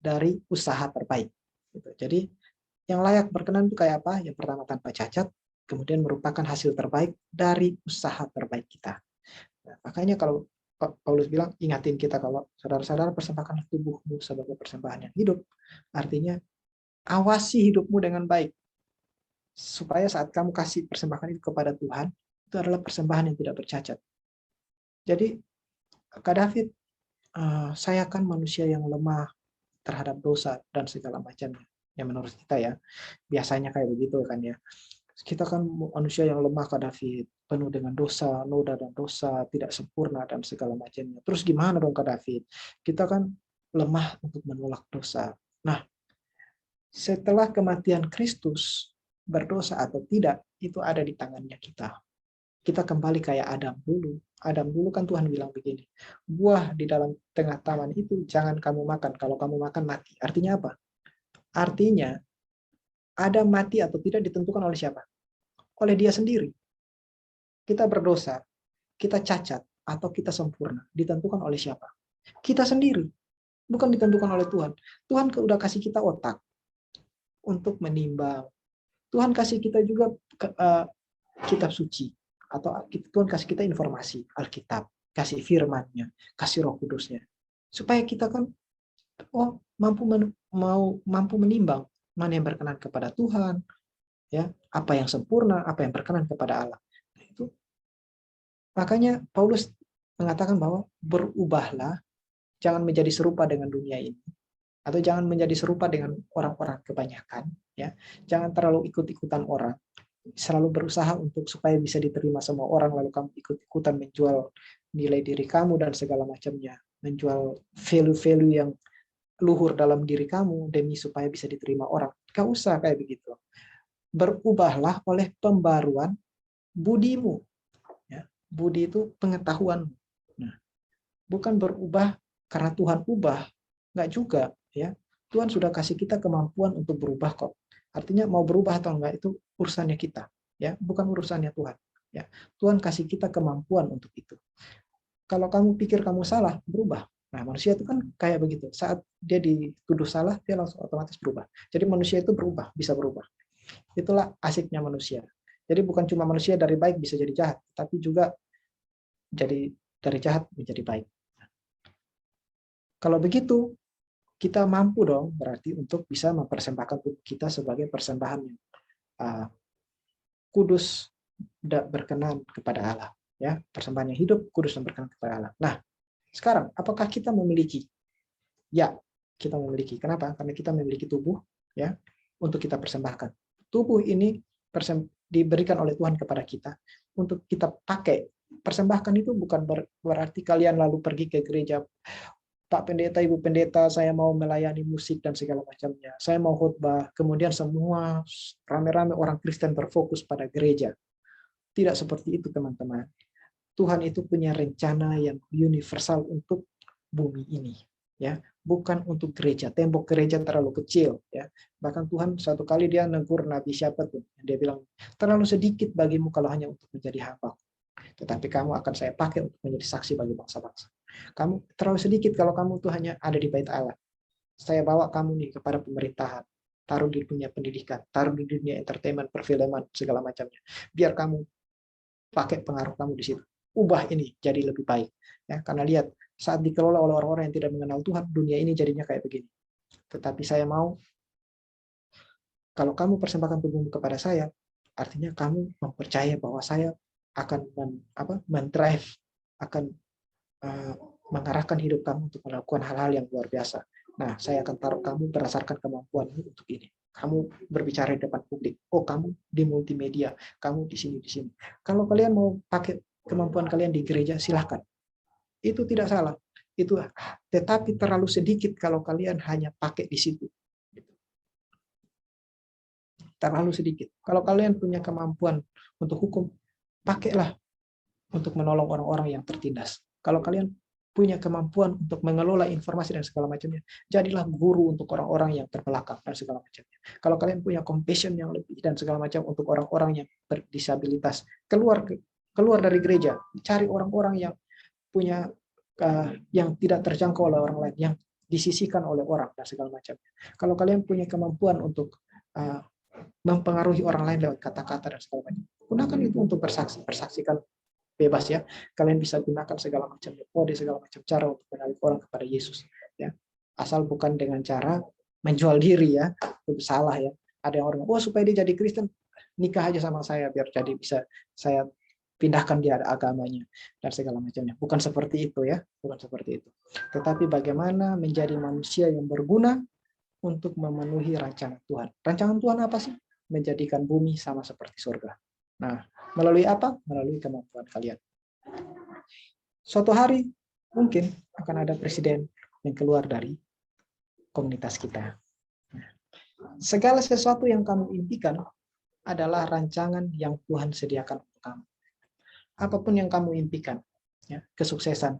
dari usaha terbaik. Jadi yang layak berkenan itu kayak apa? Yang pertama tanpa cacat, kemudian merupakan hasil terbaik dari usaha terbaik kita. Nah, makanya kalau Paulus bilang, ingatin kita kalau saudara-saudara persembahkan tubuhmu sebagai persembahan yang hidup, artinya awasi hidupmu dengan baik, supaya saat kamu kasih persembahan itu kepada Tuhan, itu adalah persembahan yang tidak bercacat. Jadi, Kak David, saya kan manusia yang lemah, terhadap dosa dan segala macamnya. Yang menurut kita ya, biasanya kayak begitu kan ya. Kita kan manusia yang lemah Kak David, penuh dengan dosa, noda dan dosa, tidak sempurna dan segala macamnya. Terus gimana dong Kak David? Kita kan lemah untuk menolak dosa. Nah, setelah kematian Kristus, berdosa atau tidak, itu ada di tangannya kita. Kita kembali kayak Adam dulu. Adam dulu kan Tuhan bilang begini, buah di dalam tengah taman itu jangan kamu makan. Kalau kamu makan mati. Artinya apa? Artinya Adam mati atau tidak ditentukan oleh siapa? Oleh dia sendiri. Kita berdosa, kita cacat, atau kita sempurna. Ditentukan oleh siapa? Kita sendiri. Bukan ditentukan oleh Tuhan. Tuhan udah kasih kita otak untuk menimbang. Tuhan kasih kita juga kitab suci. Atau Tuhan kasih kita informasi, Alkitab. Kasih firman-Nya, kasih Roh Kudus-Nya. Supaya kita kan mampu menimbang mana yang berkenan kepada Tuhan, ya, apa yang sempurna, apa yang berkenan kepada Allah. Itu makanya Paulus mengatakan bahwa berubahlah, jangan menjadi serupa dengan dunia ini, atau jangan menjadi serupa dengan orang-orang kebanyakan, ya. Jangan terlalu ikut-ikutan orang, selalu berusaha untuk supaya bisa diterima semua orang, lalu kamu ikut-ikutan menjual nilai diri kamu dan segala macamnya, menjual value-value yang luhur dalam diri kamu demi supaya bisa diterima orang. Gak usah kayak begitu. Berubahlah oleh pembaruan budimu. Ya, budi itu pengetahuan. Nah, bukan berubah karena Tuhan ubah, nggak juga. Ya, Tuhan sudah kasih kita kemampuan untuk berubah kok. Artinya mau berubah atau enggak itu urusannya kita, ya, bukan urusannya Tuhan. Ya, Tuhan kasih kita kemampuan untuk itu. Kalau kamu pikir kamu salah, berubah. Nah, manusia itu kan kayak begitu. Saat dia dituduh salah, dia langsung otomatis berubah. Jadi manusia itu berubah, bisa berubah. Itulah asiknya manusia. Jadi bukan cuma manusia dari baik bisa jadi jahat, tapi juga jadi dari jahat menjadi baik. Kalau begitu, kita mampu dong berarti untuk bisa mempersembahkan tubuh kita sebagai persembahan yang kudus, berkenan kepada Allah. Ya, persembahan yang hidup, kudus dan berkenan kepada Allah. Nah, sekarang apakah kita memiliki? Ya, kita memiliki. Kenapa? Karena kita memiliki tubuh, ya, untuk kita persembahkan. Tubuh ini diberikan oleh Tuhan kepada kita untuk kita pakai. Persembahkan itu bukan berarti kalian lalu pergi ke gereja, Pak Pendeta, Ibu Pendeta, saya mau melayani musik dan segala macamnya. Saya mau khotbah, kemudian semua rame-rame orang Kristen berfokus pada gereja. Tidak seperti itu, teman-teman. Tuhan itu punya rencana yang universal untuk bumi ini, ya, bukan untuk gereja. Tembok gereja terlalu kecil, ya. Bahkan Tuhan satu kali dia negur nabi siapa tuh, dia bilang terlalu sedikit bagimu kalau hanya untuk menjadi hamba, tetapi kamu akan saya pakai untuk menjadi saksi bagi bangsa-bangsa. Kamu terlalu sedikit kalau kamu tuh hanya ada di bait Allah. Saya bawa kamu nih kepada pemerintahan, taruh di dunia pendidikan, taruh di dunia entertainment, perfilman, segala macamnya. Biar kamu pakai pengaruh kamu di situ. Ubah ini jadi lebih baik. Ya, karena lihat, saat dikelola oleh orang-orang yang tidak mengenal Tuhan, dunia ini jadinya kayak begini. Tetapi saya mau, kalau kamu persembahkan tubuhmu kepada saya, artinya kamu mempercayai bahwa saya akan mendrive, akan mengarahkan hidup kamu untuk melakukan hal-hal yang luar biasa. Nah, saya akan taruh kamu berdasarkan kemampuanmu untuk ini. Kamu berbicara di depan publik. Oh, kamu di multimedia. Kamu di sini, di sini. Kalau kalian mau pakai kemampuan kalian di gereja, silahkan. Itu tidak salah. Itu, tetapi terlalu sedikit kalau kalian hanya pakai di situ. Terlalu sedikit. Kalau kalian punya kemampuan untuk hukum, pakailah untuk menolong orang-orang yang tertindas. Kalau kalian punya kemampuan untuk mengelola informasi dan segala macamnya, jadilah guru untuk orang-orang yang terbelakang dan segala macamnya. Kalau kalian punya compassion yang lebih dan segala macam untuk orang-orang yang berdisabilitas, keluar dari gereja, cari orang-orang yang punya yang tidak terjangkau oleh orang lain, yang disisihkan oleh orang dan segala macamnya. Kalau kalian punya kemampuan untuk mempengaruhi orang lain lewat kata-kata dan segala macam, gunakan itu untuk bersaksikan bebas, ya. Kalian bisa gunakan segala macam metode, segala macam cara untuk menarik orang kepada Yesus, ya. Asal bukan dengan cara menjual diri, ya. Itu salah, ya. Ada yang orang, supaya dia jadi Kristen, nikah aja sama saya biar jadi bisa saya pindahkan dia agamanya dan segala macamnya. Bukan seperti itu ya, bukan seperti itu. Tetapi bagaimana menjadi manusia yang berguna untuk memenuhi rancangan Tuhan. Rancangan Tuhan apa sih? Menjadikan bumi sama seperti surga. Nah, melalui apa? Melalui kemampuan kalian. Suatu hari mungkin akan ada presiden yang keluar dari komunitas kita. Segala sesuatu yang kamu impikan adalah rancangan yang Tuhan sediakan untuk kamu. Apapun yang kamu impikan, ya, kesuksesan,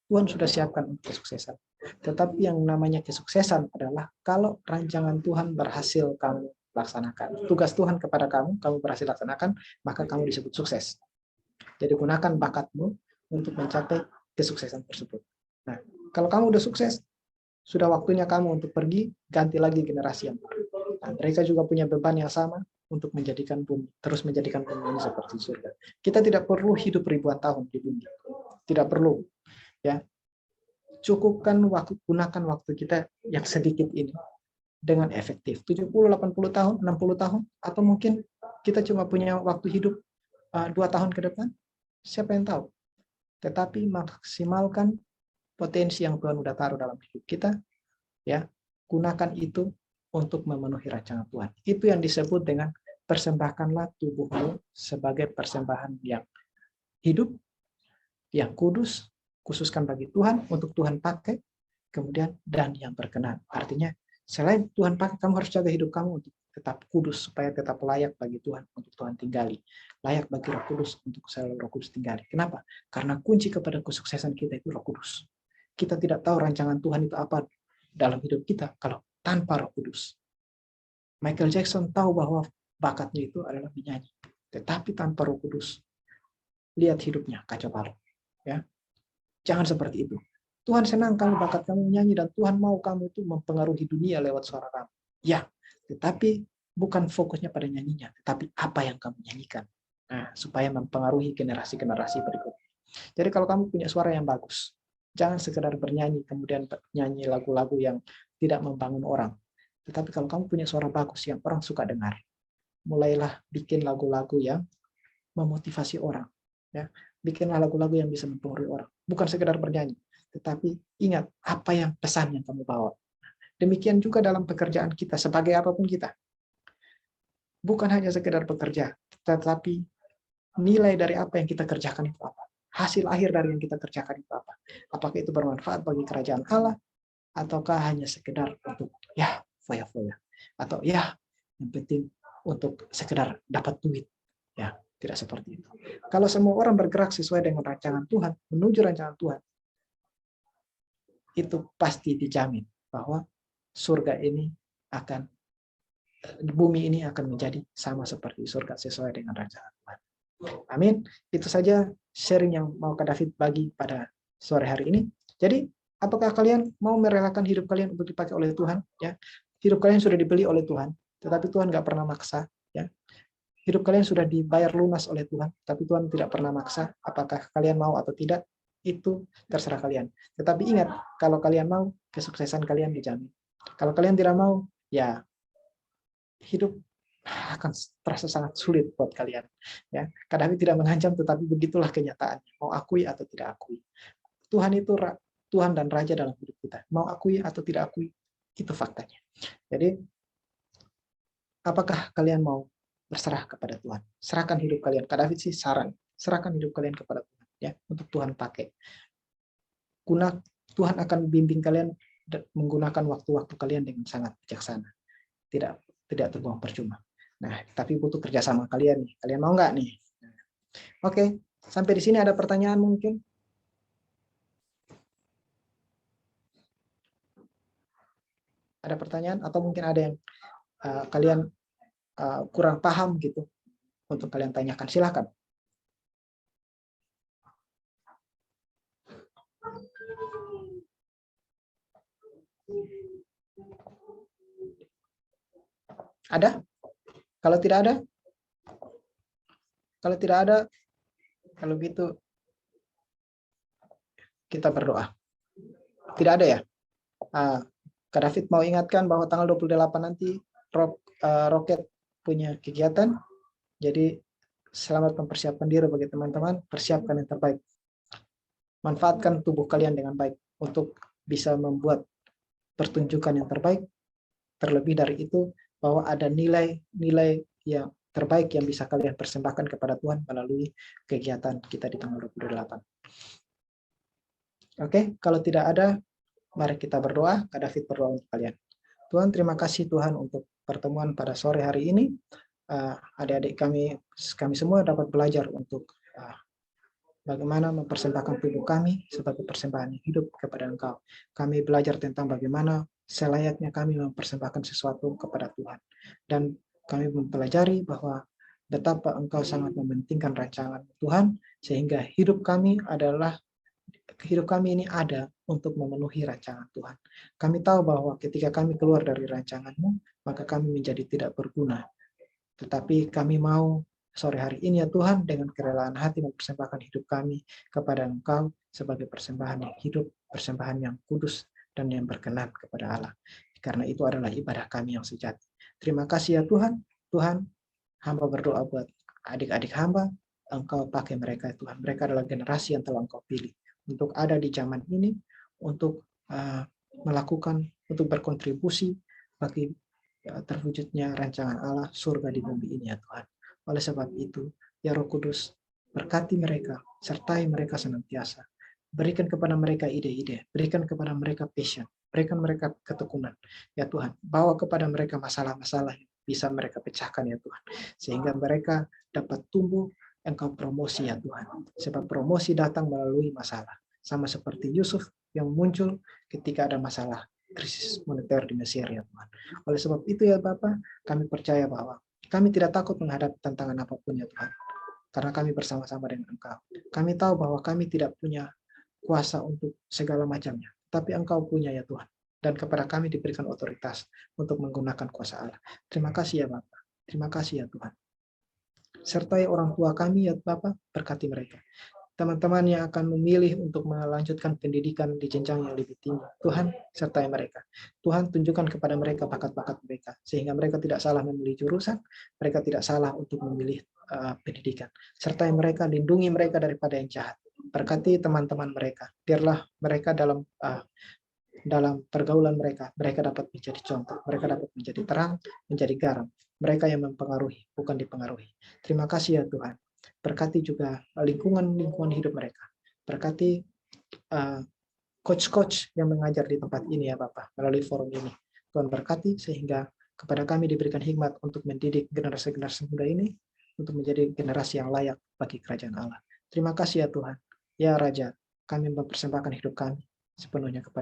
Tuhan sudah siapkan untuk kesuksesan. Tetapi yang namanya kesuksesan adalah kalau rancangan Tuhan berhasil kamu laksanakan. Tugas Tuhan kepada kamu, kamu berhasil laksanakan, maka kamu disebut sukses. Jadi gunakan bakatmu untuk mencapai kesuksesan tersebut. Nah, kalau kamu udah sukses, sudah waktunya kamu untuk pergi, ganti lagi generasi yang baru. Nah, mereka juga punya beban yang sama untuk menjadikan bumi, terus menjadikan bumi ini seperti surga. Kita tidak perlu hidup ribuan tahun di bumi. Tidak perlu. Ya, cukupkan waktu, gunakan waktu kita yang sedikit ini dengan efektif. 70, 80 tahun, 60 tahun, atau mungkin kita cuma punya waktu hidup 2 tahun ke depan. Siapa yang tahu? Tetapi maksimalkan potensi yang Tuhan sudah taruh dalam hidup kita, ya, gunakan itu untuk memenuhi rancangan Tuhan. Itu yang disebut dengan persembahkanlah tubuhmu sebagai persembahan yang hidup, yang kudus, khususkan bagi Tuhan, untuk Tuhan pakai, kemudian dan yang berkenan. Artinya, selain Tuhan pakai, kamu harus jaga hidup kamu untuk tetap kudus, supaya tetap layak bagi Tuhan untuk Tuhan tinggali. Layak bagi Roh Kudus untuk selalu Roh Kudus tinggali. Kenapa? Karena kunci kepada kesuksesan kita itu Roh Kudus. Kita tidak tahu rancangan Tuhan itu apa dalam hidup kita kalau tanpa Roh Kudus. Michael Jackson tahu bahwa bakatnya itu adalah menyanyi, tetapi tanpa Roh Kudus, lihat hidupnya kacau balau. Ya, jangan seperti itu. Tuhan senang kamu bakat kamu menyanyi dan Tuhan mau kamu itu mempengaruhi dunia lewat suara kamu. Ya, tetapi bukan fokusnya pada nyanyinya, tetapi apa yang kamu nyanyikan. Nah, supaya mempengaruhi generasi-generasi berikutnya. Jadi kalau kamu punya suara yang bagus, jangan sekedar bernyanyi kemudian nyanyi lagu-lagu yang tidak membangun orang. Tetapi kalau kamu punya suara bagus yang orang suka dengar, mulailah bikin lagu-lagu yang memotivasi orang. Ya, bikinlah lagu-lagu yang bisa mempengaruhi orang. Bukan sekedar bernyanyi, tetapi ingat apa yang pesan yang kamu bawa. Demikian juga dalam pekerjaan kita, sebagai apapun kita. Bukan hanya sekedar bekerja, tetapi nilai dari apa yang kita kerjakan itu apa. Hasil akhir dari yang kita kerjakan itu apa. Apakah itu bermanfaat bagi kerajaan Allah, ataukah hanya sekedar untuk ya foya-foya, atau ya yang penting untuk sekedar dapat duit. Ya, tidak seperti itu. Kalau semua orang bergerak sesuai dengan rancangan Tuhan, menuju rancangan Tuhan, itu pasti dijamin bahwa surga ini akan, bumi ini akan menjadi sama seperti surga sesuai dengan rancangan Tuhan. Amin. Itu saja sharing yang mau Kak David bagi pada sore hari ini. Jadi, apakah kalian mau merelakan hidup kalian untuk dipakai oleh Tuhan? Ya, hidup kalian sudah dibeli oleh Tuhan, tetapi Tuhan nggak pernah maksa. Ya, hidup kalian sudah dibayar lunas oleh Tuhan, tapi Tuhan tidak pernah maksa. Apakah kalian mau atau tidak, itu terserah kalian. Tetapi ingat, kalau kalian mau, kesuksesan kalian dijamin. Kalau kalian tidak mau, ya hidup akan terasa sangat sulit buat kalian. Ya, kadang tidak mengancam, tetapi begitulah kenyataannya. Mau akui atau tidak akui, Tuhan itu Tuhan dan Raja dalam hidup kita. Mau akui atau tidak akui, itu faktanya. Jadi, apakah kalian mau berserah kepada Tuhan? Serahkan hidup kalian. Kak David sih saran, serahkan hidup kalian kepada Tuhan, ya, untuk Tuhan pakai. Tuhan akan bimbing kalian menggunakan waktu-waktu kalian dengan sangat bijaksana. Tidak terbuang percuma. Nah, tapi butuh kerjasama kalian nih. Kalian mau nggak nih? Oke, sampai di sini ada pertanyaan mungkin? Ada pertanyaan atau mungkin ada yang kalian kurang paham gitu untuk kalian tanyakan? Silakan. Ada? Kalau tidak ada, kalau gitu kita berdoa. Tidak ada ya? Kak David mau ingatkan bahwa tanggal 28 nanti Roket punya kegiatan. Jadi Selamat mempersiapkan diri bagi teman-teman, persiapkan yang terbaik. Manfaatkan tubuh kalian dengan baik untuk bisa membuat pertunjukan yang terbaik. Terlebih dari itu, bahwa ada nilai-nilai yang terbaik yang bisa kalian persembahkan kepada Tuhan melalui kegiatan kita di tanggal 28. Oke, kalau tidak ada, mari kita berdoa. Kak David berdoa untuk kalian. Tuhan, terima kasih Tuhan untuk pertemuan pada sore hari ini. Adik-adik kami semua dapat belajar untuk bagaimana mempersembahkan tubuh kami sebagai persembahan hidup kepada Engkau. Kami belajar tentang bagaimana selayaknya kami mempersembahkan sesuatu kepada Tuhan. Dan kami mempelajari bahwa betapa Engkau sangat mementingkan rancangan Tuhan, sehingga hidup kami ini ada untuk memenuhi rancangan Tuhan. Kami tahu bahwa ketika kami keluar dari rancangan-Mu, maka kami menjadi tidak berguna. Tetapi kami mau sore hari ini ya Tuhan, dengan kerelaan hati mempersembahkan hidup kami kepada Engkau sebagai persembahan yang hidup, persembahan yang kudus dan yang berkenan kepada Allah. Karena itu adalah ibadah kami yang sejati. Terima kasih ya Tuhan. Tuhan, hamba berdoa buat adik-adik hamba, Engkau pakai mereka Tuhan. Mereka adalah generasi yang telah Engkau pilih untuk ada di zaman ini, untuk melakukan, untuk berkontribusi bagi terwujudnya rancangan Allah surga di bumi ini ya Tuhan. Oleh sebab itu, ya Roh Kudus, berkati mereka, sertai mereka senantiasa. Berikan kepada mereka ide-ide, berikan kepada mereka passion, berikan mereka ketekunan. Ya Tuhan, bawa kepada mereka masalah-masalah yang bisa mereka pecahkan ya Tuhan. Sehingga mereka dapat tumbuh, Engkau promosi ya Tuhan. Sebab promosi datang melalui masalah. Sama seperti Yusuf yang muncul ketika ada masalah krisis moneter di Mesir ya Tuhan. Oleh sebab itu ya Bapa, kami percaya bahwa kami tidak takut menghadapi tantangan apapun ya Tuhan. Karena kami bersama-sama dengan Engkau. Kami tahu bahwa kami tidak punya kuasa untuk segala macamnya. Tapi Engkau punya ya Tuhan. Dan kepada kami diberikan otoritas untuk menggunakan kuasa Allah. Terima kasih ya Bapa. Terima kasih ya Tuhan. Sertai orang tua kami ya Bapa, berkati mereka. Teman-teman yang akan memilih untuk melanjutkan pendidikan di jenjang yang lebih tinggi, Tuhan sertai mereka. Tuhan tunjukkan kepada mereka bakat-bakat mereka, sehingga mereka tidak salah memilih jurusan, mereka tidak salah untuk memilih pendidikan. Sertai mereka, lindungi mereka daripada yang jahat. Berkati teman-teman mereka, biarlah mereka dalam pergaulan mereka dapat menjadi contoh, mereka dapat menjadi terang, menjadi garam. Mereka yang mempengaruhi, bukan dipengaruhi. Terima kasih ya Tuhan. Berkati juga lingkungan hidup mereka. Berkati coach-coach yang mengajar di tempat ini ya Bapak, melalui forum ini. Tuhan berkati sehingga kepada kami diberikan hikmat untuk mendidik generasi-generasi muda ini untuk menjadi generasi yang layak bagi kerajaan Allah. Terima kasih ya Tuhan. Ya Raja, kami mempersembahkan hidup kami sepenuhnya ke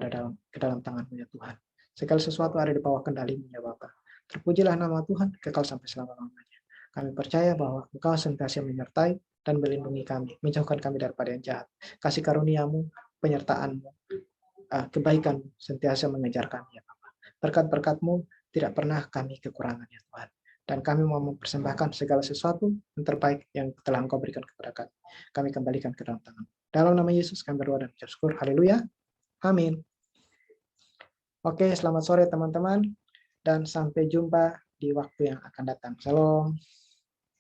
dalam tangan-Mu ya Tuhan. Segala sesuatu ada di bawah kendali-Mu ya Bapa. Terpujilah nama Tuhan kekal sampai selama-lamanya. Kami percaya bahwa Engkau senantiasa menyertai dan melindungi kami, menjauhkan kami daripada yang jahat. Kasih karunia-Mu, penyertaan-Mu, kebaikan sentiasa mengejar kami ya Bapa. Berkat-berkat-Mu tidak pernah kami kekurangan ya Tuhan. Dan kami mau mempersembahkan segala sesuatu yang terbaik yang telah Engkau berikan kepada kami. Kami kembalikan ke dalam tangan. Dalam nama Yesus kami berdoa dan ucap syukur. Haleluya. Amin. Oke, selamat sore teman-teman. Dan sampai jumpa di waktu yang akan datang. Shalom.